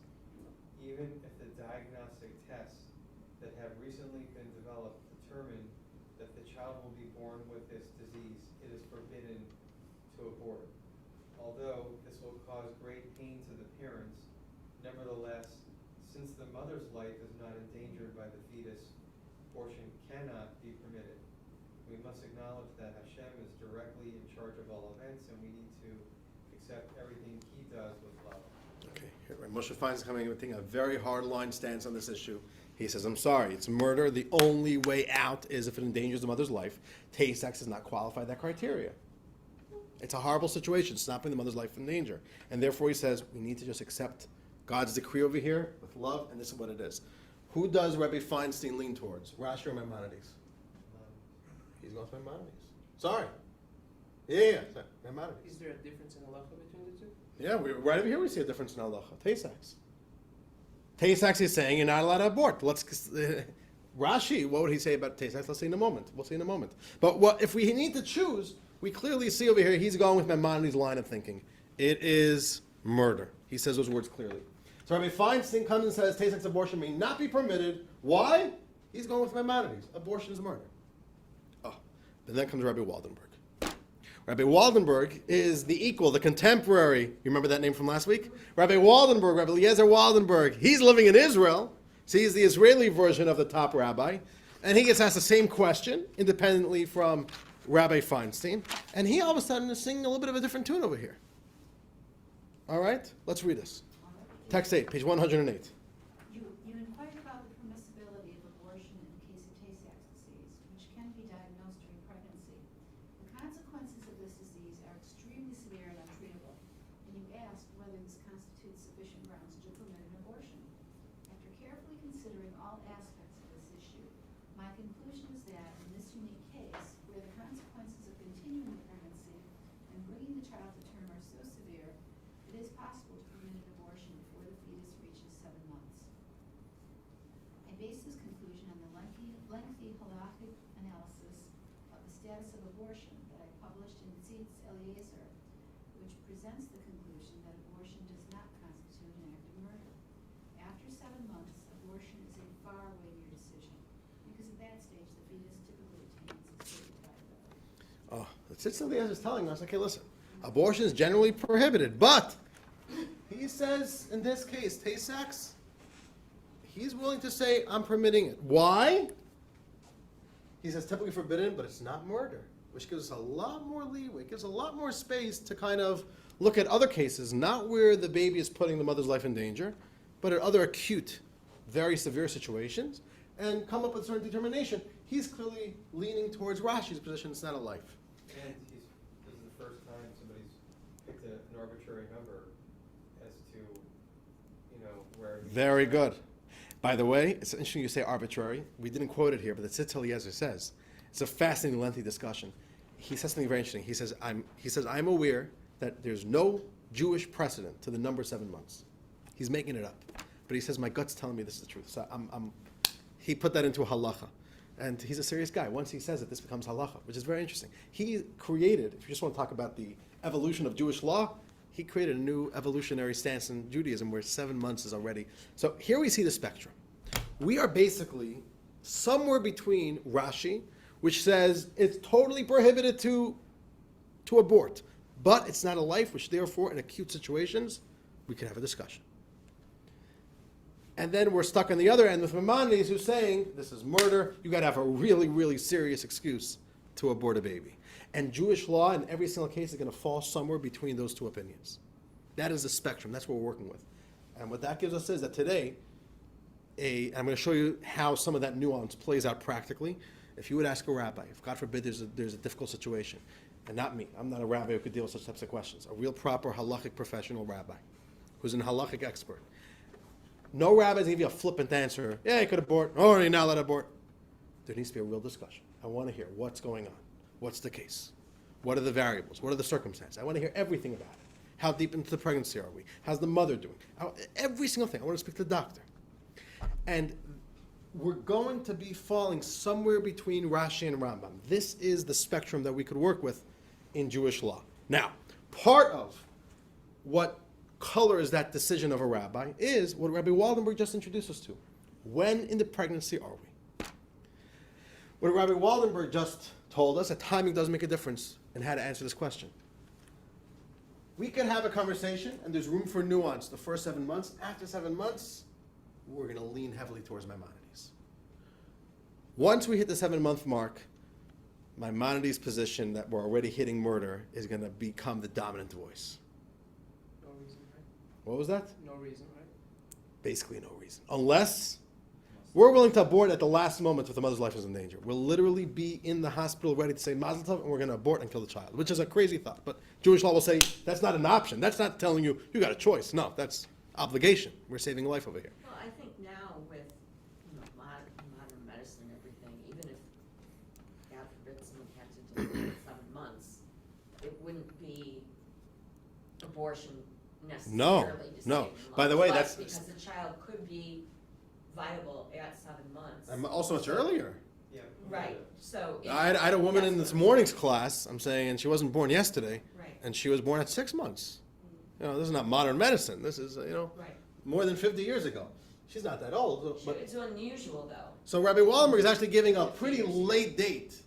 Even if the diagnostic tests that have recently been developed determine that the child will be born with this disease, it is forbidden to abort. Although this will cause great pain to the parents, nevertheless, since the mother's life is not endangered by the fetus, abortion cannot be permitted. We must acknowledge that Hashem is directly in charge of all events, and we need to accept everything He does with love. Okay, here, right. Moshe Feinstein coming in with a very hard line stance on this issue. He says, I'm sorry, it's murder. The only way out is if it endangers the mother's life. Tay-Sachs does not qualify that criteria. It's a horrible situation, stopping the mother's life in danger. And therefore he says, we need to just accept God's decree over here with love, and this is what it is. Who does Rabbi Feinstein lean towards? Rashi or Maimonides? He's going to Maimonides. Sorry. Yeah, Maimonides. Is there a difference in halacha between the two? Yeah, right over here we see a difference in halacha. Tay-Sachs. Tay-Sachs is saying you're not allowed to abort. Rashi, what would he say about Tay-Sachs? Let's see in a moment. We'll see in a moment. But if we need to choose, we clearly see over here he's going with Maimonides' line of thinking. It is murder. He says those words clearly. So Rabbi Feinstein comes and says Tay-Sachs abortion may not be permitted. Why? He's going with Maimonides. Abortion is murder. Oh, and then comes Rabbi Waldenberg. Rabbi Waldenberg is the equal, the contemporary. You remember that name from last week? Rabbi Waldenberg, Rabbi Eliezer Waldenberg. He's living in Israel. So he's the Israeli version of the top rabbi. And he gets asked the same question, independently from Rabbi Feinstein. And he all of a sudden is singing a little bit of a different tune over here. All right? Let's read this. Text 8, page 108. You inquired about the permissibility of abortion in the case of Tay-Sachs disease, which can be diagnosed during pregnancy. The consequences of this disease are extremely severe and untreatable, and you asked whether this constitutes sufficient grounds to permit an abortion. After carefully considering all aspects of this issue, my conclusion is that in this unique case, where the consequences of continuing the pregnancy and bringing the child to term are so severe, it is possible to permit an abortion before the fetus reaches 7 months. I base this conclusion on the lengthy halachic analysis of the status of abortion that I published in Tzitz Eliezer, which presents the conclusion that abortion does not constitute an act of murder. After 7 months, abortion is a far weightier decision, because at that stage the fetus typically attains its certain viability. Oh, the Tzitz Eliezer is telling us, okay, listen, abortion is generally prohibited, but he says in this case, Tay-Sachs, he's willing to say, I'm permitting it. Why? He says typically forbidden, but it's not murder, which gives us a lot more leeway, gives a lot more space to kind of look at other cases, not where the baby is putting the mother's life in danger, but at other acute, very severe situations, and come up with a certain determination. He's clearly leaning towards Rashi's position, it's not a life. And this is the first time somebody's picked an arbitrary number as to, where. Very good. By the way, it's interesting you say arbitrary. We didn't quote it here, but the Tzitz Eliezer says, it's a fascinating, lengthy discussion. He says something very interesting. He says, I'm aware that there's no Jewish precedent to the number 7 months. He's making it up. But he says, my gut's telling me this is the truth. So he put that into a halacha. And he's a serious guy. Once he says it, this becomes halacha, which is very interesting. He created, if you just want to talk about the evolution of Jewish law, he created a new evolutionary stance in Judaism where 7 months is already. So here we see the spectrum. We are basically somewhere between Rashi, which says it's totally prohibited to abort, but it's not a life, which therefore in acute situations, we can have a discussion. And then we're stuck on the other end with Maimonides, who's saying this is murder. You got to have a really, really serious excuse to abort a baby. And Jewish law in every single case is going to fall somewhere between those two opinions. That is the spectrum. That's what we're working with. And what that gives us is that today, I'm going to show you how some of that nuance plays out practically. If you would ask a rabbi, if God forbid there's a difficult situation, and not me, I'm not a rabbi who could deal with such types of questions, a real proper halachic professional rabbi who's an halachic expert. No rabbi is going to give you a flippant answer. Yeah, you could abort. Oh, you're not allowed to abort. There needs to be a real discussion. I want to hear what's going on. What's the case? What are the variables? What are the circumstances? I want to hear everything about it. How deep into the pregnancy are we? How's the mother doing? Every single thing. I want to speak to the doctor. And we're going to be falling somewhere between Rashi and Rambam. This is the spectrum that we could work with in Jewish law. Now, part of what colors that decision of a rabbi is what Rabbi Waldenberg just introduced us to. When in the pregnancy are we? What Rabbi Waldenberg just told us, that timing doesn't make a difference in how to answer this question. We can have a conversation, and there's room for nuance the first 7 months. After 7 months, we're going to lean heavily towards Maimonides. Once we hit the 7-month mark, Maimonides' position that we're already hitting murder is going to become the dominant voice. No reason, right? What was that? No reason, right? Basically no reason. Unless we're willing to abort at the last moment if the mother's life is in danger. We'll literally be in the hospital ready to say Mazel Tov, and we're going to abort and kill the child, which is a crazy thought. But Jewish law will say that's not an option. That's not telling you got a choice. No, that's obligation. We're saving a life over here. Well, I think now with modern medicine and everything, even if, God forbid, someone had to deliver in 7 months, it wouldn't be abortion necessarily to No. save the By the mother's way, life, that's because the child could be viable at 7 months. also much earlier. Yeah. Right, so. I had a woman in this morning's class, I'm saying, and she wasn't born yesterday, Right. and she was born at 6 months. This is not modern medicine. This is, Right. more than 50 years ago. She's not that old. But It's unusual, though. so Rabbi Wallenberg is actually giving a pretty late date.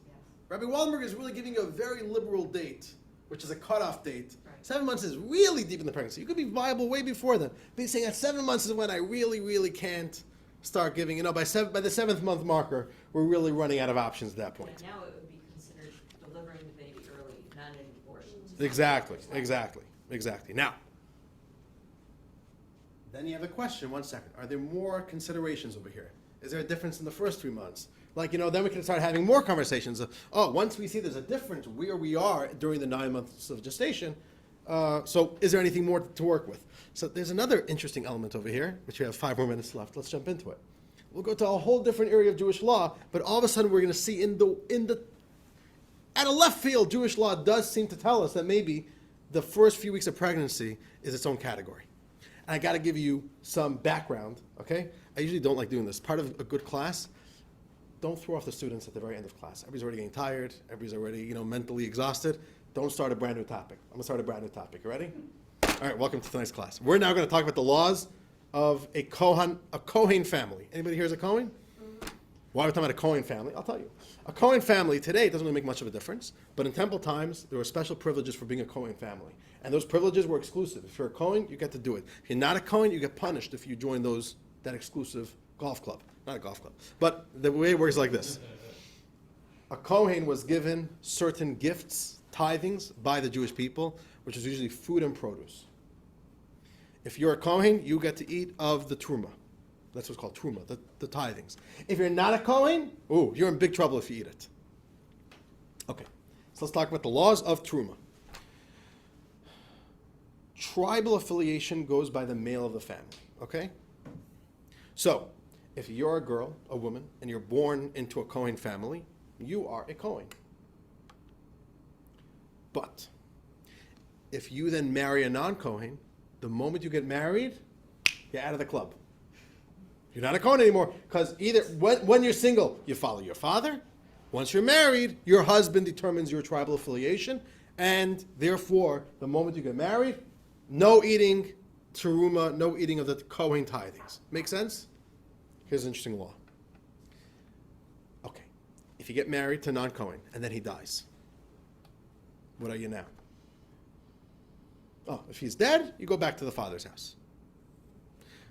Rabbi Wallenberg is really giving you a very liberal date, which is a cutoff date. Right. 7 months is really deep in the pregnancy. You could be viable way before then. But he's saying at 7 months is when I really, really can't start giving. By the 7th month marker, we're really running out of options at that point. And now it would be considered delivering the baby early, not an abortion. Exactly. Now, then you have a question, 1 second. Are there more considerations over here? Is there a difference in the first 3 months? Then we can start having more conversations of, once we see there's a difference where we are during the 9 months of gestation, so is there anything more to work with? So there's another interesting element over here, which we have 5 more minutes left. Let's jump into it. We'll go to a whole different area of Jewish law, but all of a sudden we're going to see at a left field, Jewish law does seem to tell us that maybe the first few weeks of pregnancy is its own category. And I got to give you some background, okay? I usually don't like doing this. Part of a good class, don't throw off the students at the very end of class. Everybody's already getting tired. Everybody's already, mentally exhausted. Don't start a brand new topic. I'm going to start a brand new topic. You ready? All right, welcome to tonight's class. We're now going to talk about the laws of a Kohen family. Anybody here is a Kohen? Why are we talking about a Kohen family? I'll tell you. A Kohen family today doesn't really make much of a difference, but in temple times, there were special privileges for being a Kohen family. And those privileges were exclusive. If you're a Kohen, you get to do it. If you're not a Kohen, you get punished if you join that exclusive golf club. Not a golf club. But the way it works is like this. A Kohen was given certain gifts, tithings, by the Jewish people, which is usually food and produce. If you're a Kohen, you get to eat of the truma. That's what's called truma, the tithings. If you're not a Kohen, you're in big trouble if you eat it. Okay, so let's talk about the laws of truma. Tribal affiliation goes by the male of the family, okay? So, if you're a girl, a woman, and you're born into a Kohen family, you are a Kohen. But, if you then marry a non-Kohen, the moment you get married, you're out of the club. You're not a Kohen anymore, because either when you're single, you follow your father. Once you're married, your husband determines your tribal affiliation, and therefore, the moment you get married, no eating teruma, no eating of the Kohen tithings. Make sense? Here's an interesting law. Okay. if you get married to non-Cohen and then he dies, what are you now? Oh, if he's dead, you go back to the father's house.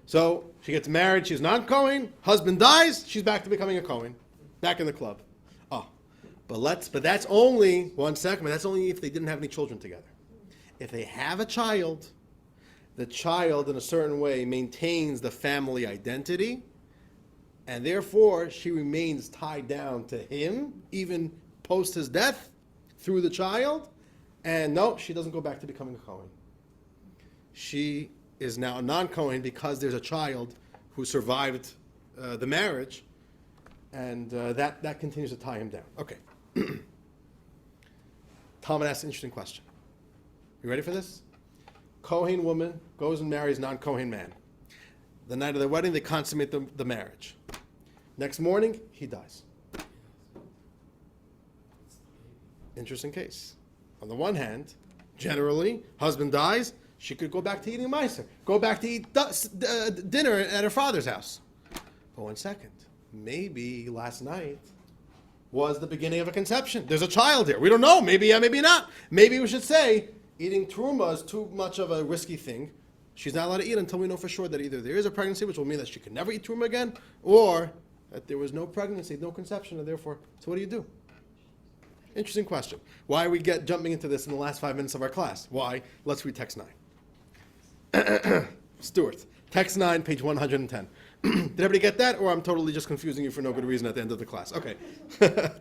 So she gets married, she's non-Cohen, husband dies, she's back to becoming a Cohen, back in the club. Oh, but that's only, one second, that's only if they didn't have any children together. If they have a child, the child in a certain way maintains the family identity, and therefore she remains tied down to him, even post his death, through the child, and no, she doesn't go back to becoming a Cohen. She is now a non-Cohen because there's a child who survived the marriage, and that continues to tie him down. Okay. Talmud asks an interesting question. You ready for this? Kohen woman goes and marries non-Kohen man. The night of the wedding, they consummate the marriage. Next morning, he dies. Interesting case. On the one hand, generally, husband dies, she could go back to eating meiser, go back to eat dinner at her father's house. But one second, maybe last night was the beginning of a conception. There's a child here. We don't know. Maybe yeah, maybe not. Maybe we should say eating truma is too much of a risky thing. She's not allowed to eat until we know for sure that either there is a pregnancy, which will mean that she can never eat truma again, or that there was no pregnancy, no conception, and therefore, so what do you do? Interesting question. Why are we jumping into this in the last 5 minutes of our class? Why? Let's read text 9. Stuart, text 9, page 110. Did everybody get that, or I'm totally just confusing you for no good reason at the end of the class? Okay.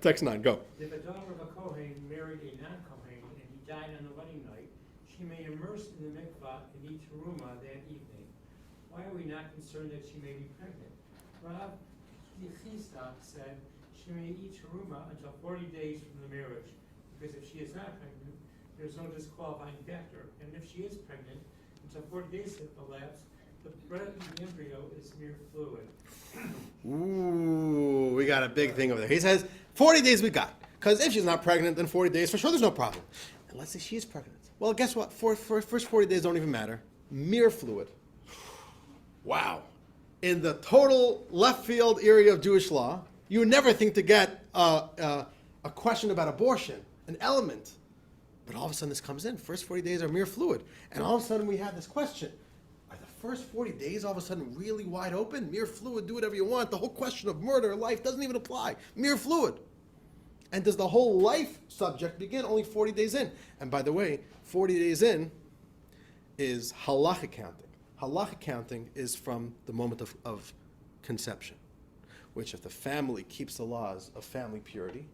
Text 9, go. If a daughter of a Kohen married a non-Kohen and he died on the wedding night, she may immerse in the mikvah and eat teruma that evening. Why are we not concerned that she may be pregnant? Rav Yechista said she may eat teruma until 40 days from the marriage, because if she is not pregnant, there's no disqualifying factor. And if she is pregnant, until 40 days have elapsed, the bread of the embryo is mere fluid. Ooh, we got a big thing over there. He says, 40 days we got. Because if she's not pregnant, then 40 days, for sure there's no problem. And let's say she is pregnant. Well, guess what? First 40 days don't even matter. Mere fluid. Wow. In the total left field area of Jewish law, you would never think to get a question about abortion, an element. But all of a sudden this comes in. First 40 days are mere fluid. And all of a sudden we have this question. Are the first 40 days all of a sudden really wide open? Mere fluid, do whatever you want. The whole question of murder, life doesn't even apply. Mere fluid. And does the whole life subject begin only 40 days in? And by the way, 40 days in is halachic counting. Halachic counting is from the moment of conception, which if the family keeps the laws of family purity,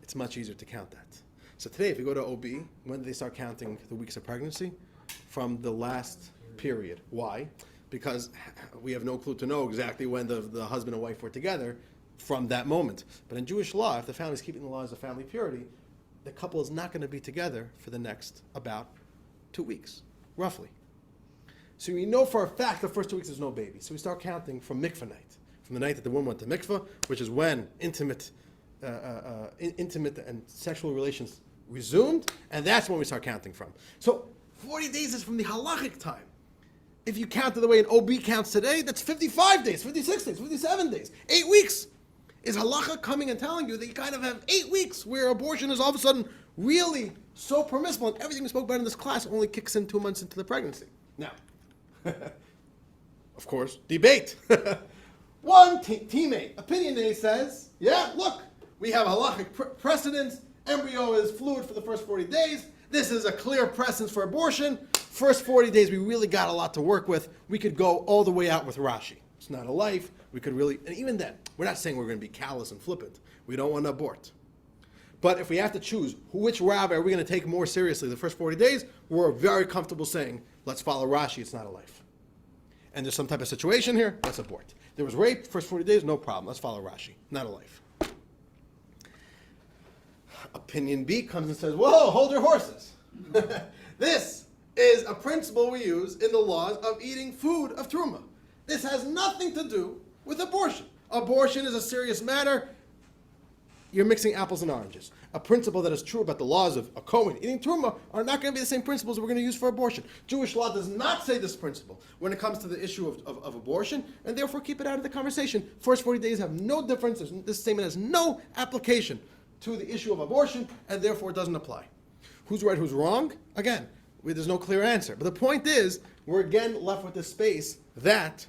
it's much easier to count that. So today, if you go to OB, when do they start counting the weeks of pregnancy? From the last period. Why? Because we have no clue to know exactly when the husband and wife were together from that moment. But in Jewish law, if the family is keeping the laws of family purity, the couple is not going to be together for the next about 2 weeks, roughly. So we know for a fact the first 2 weeks there's no baby. So we start counting from mikvah night, from the night that the woman went to mikvah, which is when intimate and sexual relations resumed, and that's when we start counting from. So 40 days is from the halachic time. If you count it the way an OB counts today, that's 55 days, 56 days, 57 days, 8 weeks. Is halacha coming and telling you that you kind of have 8 weeks where abortion is all of a sudden really so permissible, and everything we spoke about in this class only kicks in 2 months into the pregnancy? Now, of course, debate. One teammate, opinion A, says, yeah, look, we have halachic precedence. Embryo is fluid for the first 40 days. This is a clear precedence for abortion. First 40 days, we really got a lot to work with. We could go all the way out with Rashi. It's not a life. We could really, and even then, we're not saying we're going to be callous and flippant. We don't want to abort. But if we have to choose which rabbi are we going to take more seriously the first 40 days, we're very comfortable saying, let's follow Rashi, it's not a life. And there's some type of situation here, let's abort. There was rape, first 40 days, no problem. Let's follow Rashi, not a life. Opinion B comes and says, whoa, hold your horses. This is a principle we use in the laws of eating food of Truma. This has nothing to do with abortion. Abortion is a serious matter. you're mixing apples and oranges. A principle that is true about the laws of a Kohen eating truma are not going to be the same principles we're going to use for abortion. Jewish law does not say this principle when it comes to the issue of abortion, and therefore keep it out of the conversation. First 40 days have no difference. This statement has no application to the issue of abortion, and therefore it doesn't apply. Who's right, who's wrong? Again, there's no clear answer. But the point is, we're again left with this space that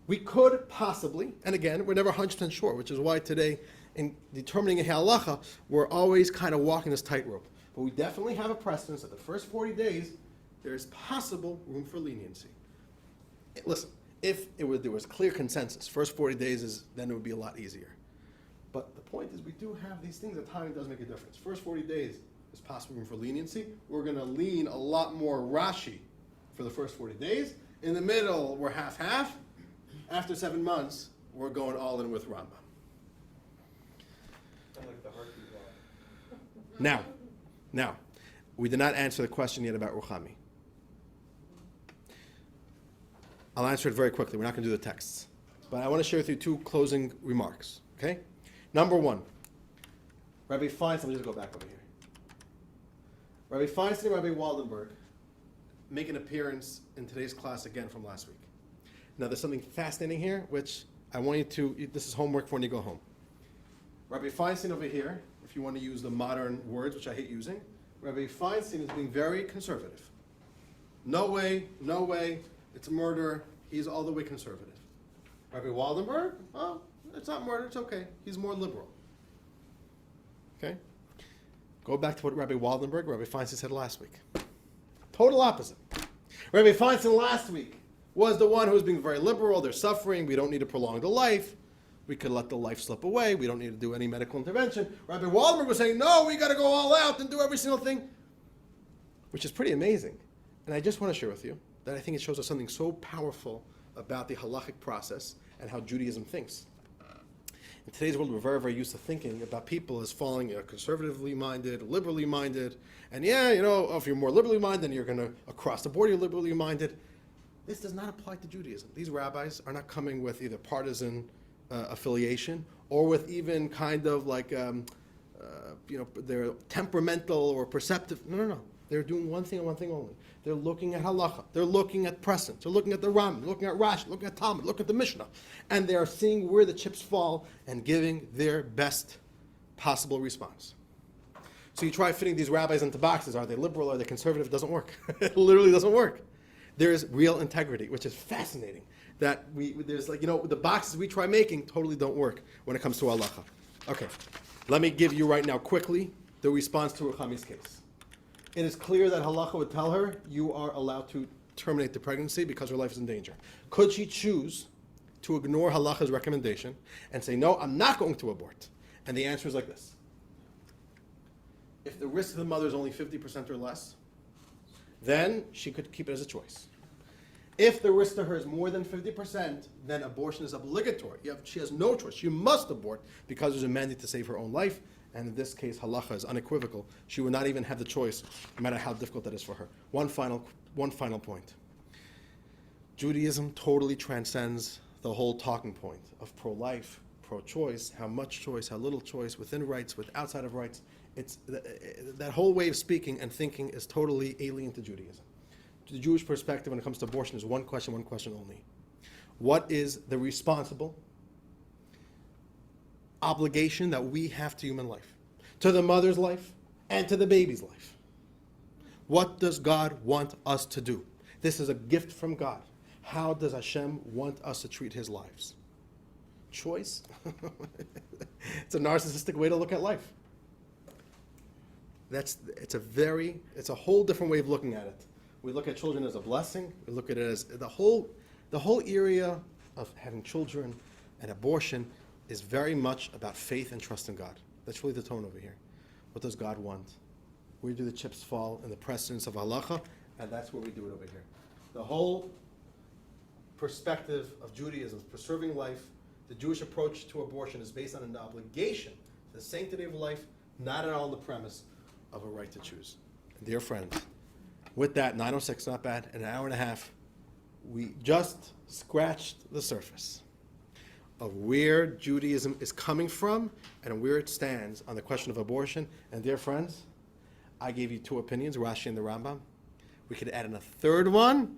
we could possibly, and again, we're never 100% sure, which is why today, in determining a halacha, we're always kind of walking this tightrope. But we definitely have a precedence that the first 40 days, there is possible room for leniency. Listen, if there was clear consensus, first 40 days then it would be a lot easier. But the point is, we do have these things that timing does make a difference. First 40 days is possible room for leniency. We're going to lean a lot more Rashi for the first 40 days. In the middle, we're half-half. After 7 months, we're going all in with Rambam. Kind of like the heartbeat law. Now, we did not answer the question yet about Ruchami. I'll answer it very quickly. We're not going to do the texts. But I want to share with you 2 closing remarks, okay? Number 1, Rabbi Feinstein, let me just go back over here. Rabbi Feinstein and Rabbi Waldenberg make an appearance in today's class again from last week. Now, there's something fascinating here, which I want you to, this is homework for when you go home. Rabbi Feinstein over here, if you want to use the modern words, which I hate using, Rabbi Feinstein is being very conservative. No way, it's murder. He's all the way conservative. Rabbi Waldenberg, well, it's not murder, it's okay. He's more liberal. Okay? Go back to what Rabbi Waldenberg, Rabbi Feinstein said last week. Total opposite. Rabbi Feinstein last week was the one who was being very liberal. They're suffering. We don't need to prolong the life. We could let the life slip away. We don't need to do any medical intervention. Rabbi Waldenberg was saying, no, we got to go all out and do every single thing, which is pretty amazing. And I just want to share with you that I think it shows us something so powerful about the halachic process and how Judaism thinks. In today's world, we're very, very used to thinking about people as falling conservatively minded, liberally minded, and if you're more liberally minded, then you're going to, across the board, you're liberally minded. This does not apply to Judaism. These rabbis are not coming with either partisan affiliation or with even kind of like, they're temperamental or perceptive. No. They're doing one thing and one thing only. They're looking at halacha. They're looking at precedents. They're looking at the Ram, looking at Rashi, looking at Talmud, looking at the Mishnah. And they are seeing where the chips fall and giving their best possible response. So you try fitting these rabbis into boxes. Are they liberal? Are they conservative? It doesn't work. It literally doesn't work. There is real integrity, which is fascinating. That there's the boxes we try making totally don't work when it comes to halacha. Okay, let me give you right now quickly the response to Ruchami's case. It is clear that halacha would tell her you are allowed to terminate the pregnancy because her life is in danger. Could she choose to ignore halacha's recommendation and say, no, I'm not going to abort? And the answer is like this. If the risk to the mother is only 50% or less, then she could keep it as a choice. If the risk to her is more than 50%, then abortion is obligatory. She has no choice. She must abort because there's a mandate to save her own life. And in this case, halacha is unequivocal. She would not even have the choice, no matter how difficult that is for her. One final point. Judaism totally transcends the whole talking point of pro-life, pro-choice, how much choice, how little choice, within rights, with outside of rights. It's that whole way of speaking and thinking is totally alien to Judaism. The Jewish perspective when it comes to abortion is one question only. What is the responsible obligation that we have to human life, to the mother's life and to the baby's life? What does God want us to do? This is a gift from God. How does Hashem want us to treat his lives? Choice? It's a narcissistic way to look at life. It's a whole different way of looking at it. We look at children as a blessing. We look at it as the whole area of having children and abortion is very much about faith and trust in God. That's really the tone over here. What does God want? Where do the chips fall in the precedence of halacha? And that's where we do it over here. The whole perspective of Judaism, preserving life, the Jewish approach to abortion is based on an obligation to the sanctity of life, not at all the premise of a right to choose. And dear friends, with that, 9:06, not bad, in an hour and a half, we just scratched the surface of where Judaism is coming from and where it stands on the question of abortion. And dear friends, I gave you two opinions, Rashi and the Rambam. We could add in a third one,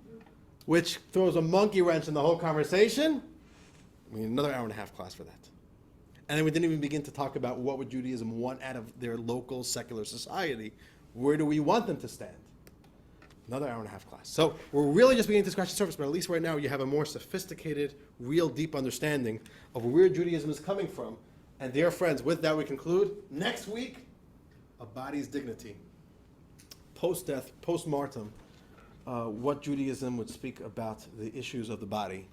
which throws a monkey wrench in the whole conversation. We need another 1.5 hour class for that. And then we didn't even begin to talk about what would Judaism want out of their local secular society. Where do we want them to stand? Another 1.5 hour class. So we're really just beginning to scratch the surface, but at least right now you have a more sophisticated, real deep understanding of where Judaism is coming from. And dear friends, with that we conclude. Next week, a body's dignity. Post-death, post-mortem, what Judaism would speak about the issues of the body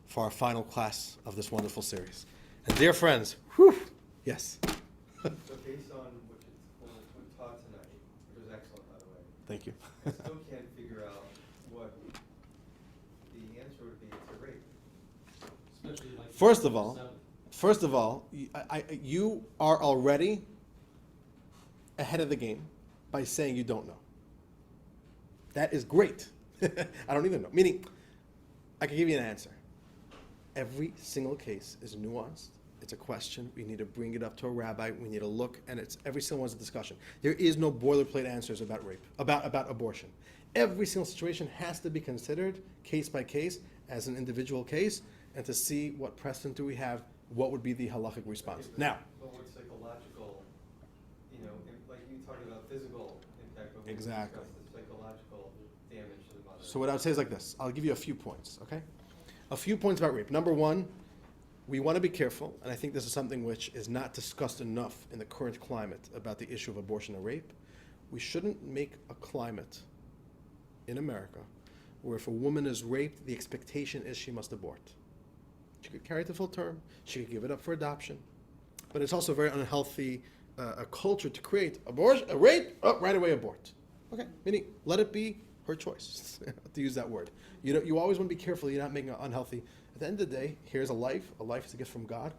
for our final class of this wonderful series. And dear friends, whew, yes. So based on what we taught tonight, which was excellent, by the way. Thank you. I still can't figure out what the answer would be to rape. Especially like. First of all, you are already ahead of the game by saying you don't know. That is great. I don't even know. Meaning, I can give you an answer. Every single case is nuanced. It's a question. We need to bring it up to a rabbi. We need to look, and it's every single one's a discussion. There is no boilerplate answers about rape, about abortion. Every single situation has to be considered case by case as an individual case, and to see what precedent do we have, what would be the halachic response. Now, but what psychological, like you talked about physical impact, but we exactly. discussed the psychological damage to the mother. So what I would say is like this. I'll give you a few points, okay? A few points about rape. Number one, we want to be careful, and I think this is something which is not discussed enough in the current climate about the issue of abortion and rape. We shouldn't make a climate in America where if a woman is raped, the expectation is she must abort. She could carry it to full term, she could give it up for adoption, but it's also very unhealthy a culture to create a rape, right away abort. Okay, meaning let it be her choice, to use that word. You always want to be careful you're not making it unhealthy. At the end of the day, here's a life is a gift from God.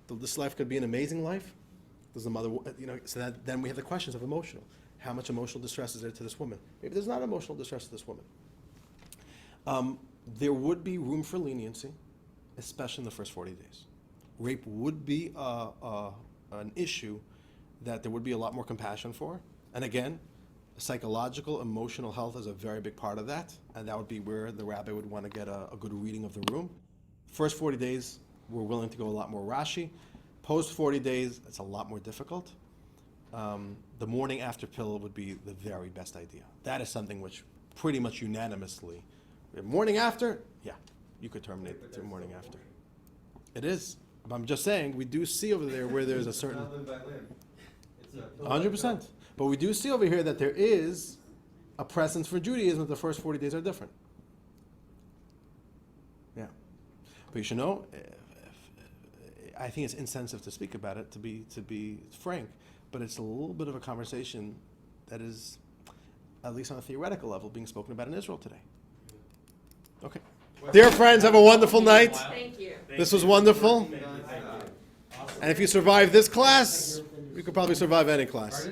This life could be an amazing life. Does the mother, so then we have the questions of emotional. How much emotional distress is there to this woman? Maybe there's not emotional distress to this woman. There would be room for leniency, especially in the first 40 days. Rape would be an issue that there would be a lot more compassion for. And again, psychological, emotional health is a very big part of that, and that would be where the rabbi would want to get a good reading of the room. First 40 days, we're willing to go a lot more Rashi. Post 40 days, it's a lot more difficult. The morning after pill would be the very best idea. That is something which pretty much unanimously, morning after, yeah, you could terminate the morning after. It is. But I'm just saying, we do see over there where there's a certain... It's not limb by limb. It's a 100%. But we do see over here that there is a presence for Judaism that the first 40 days are different. Yeah. But you should know, I think it's insensitive to speak about it, to be frank, but it's a little bit of a conversation that is, at least on a theoretical level, being spoken about in Israel today. Okay. Dear friends, have a wonderful night. Thank you. This was wonderful. And if you survive this class, you could probably survive any class.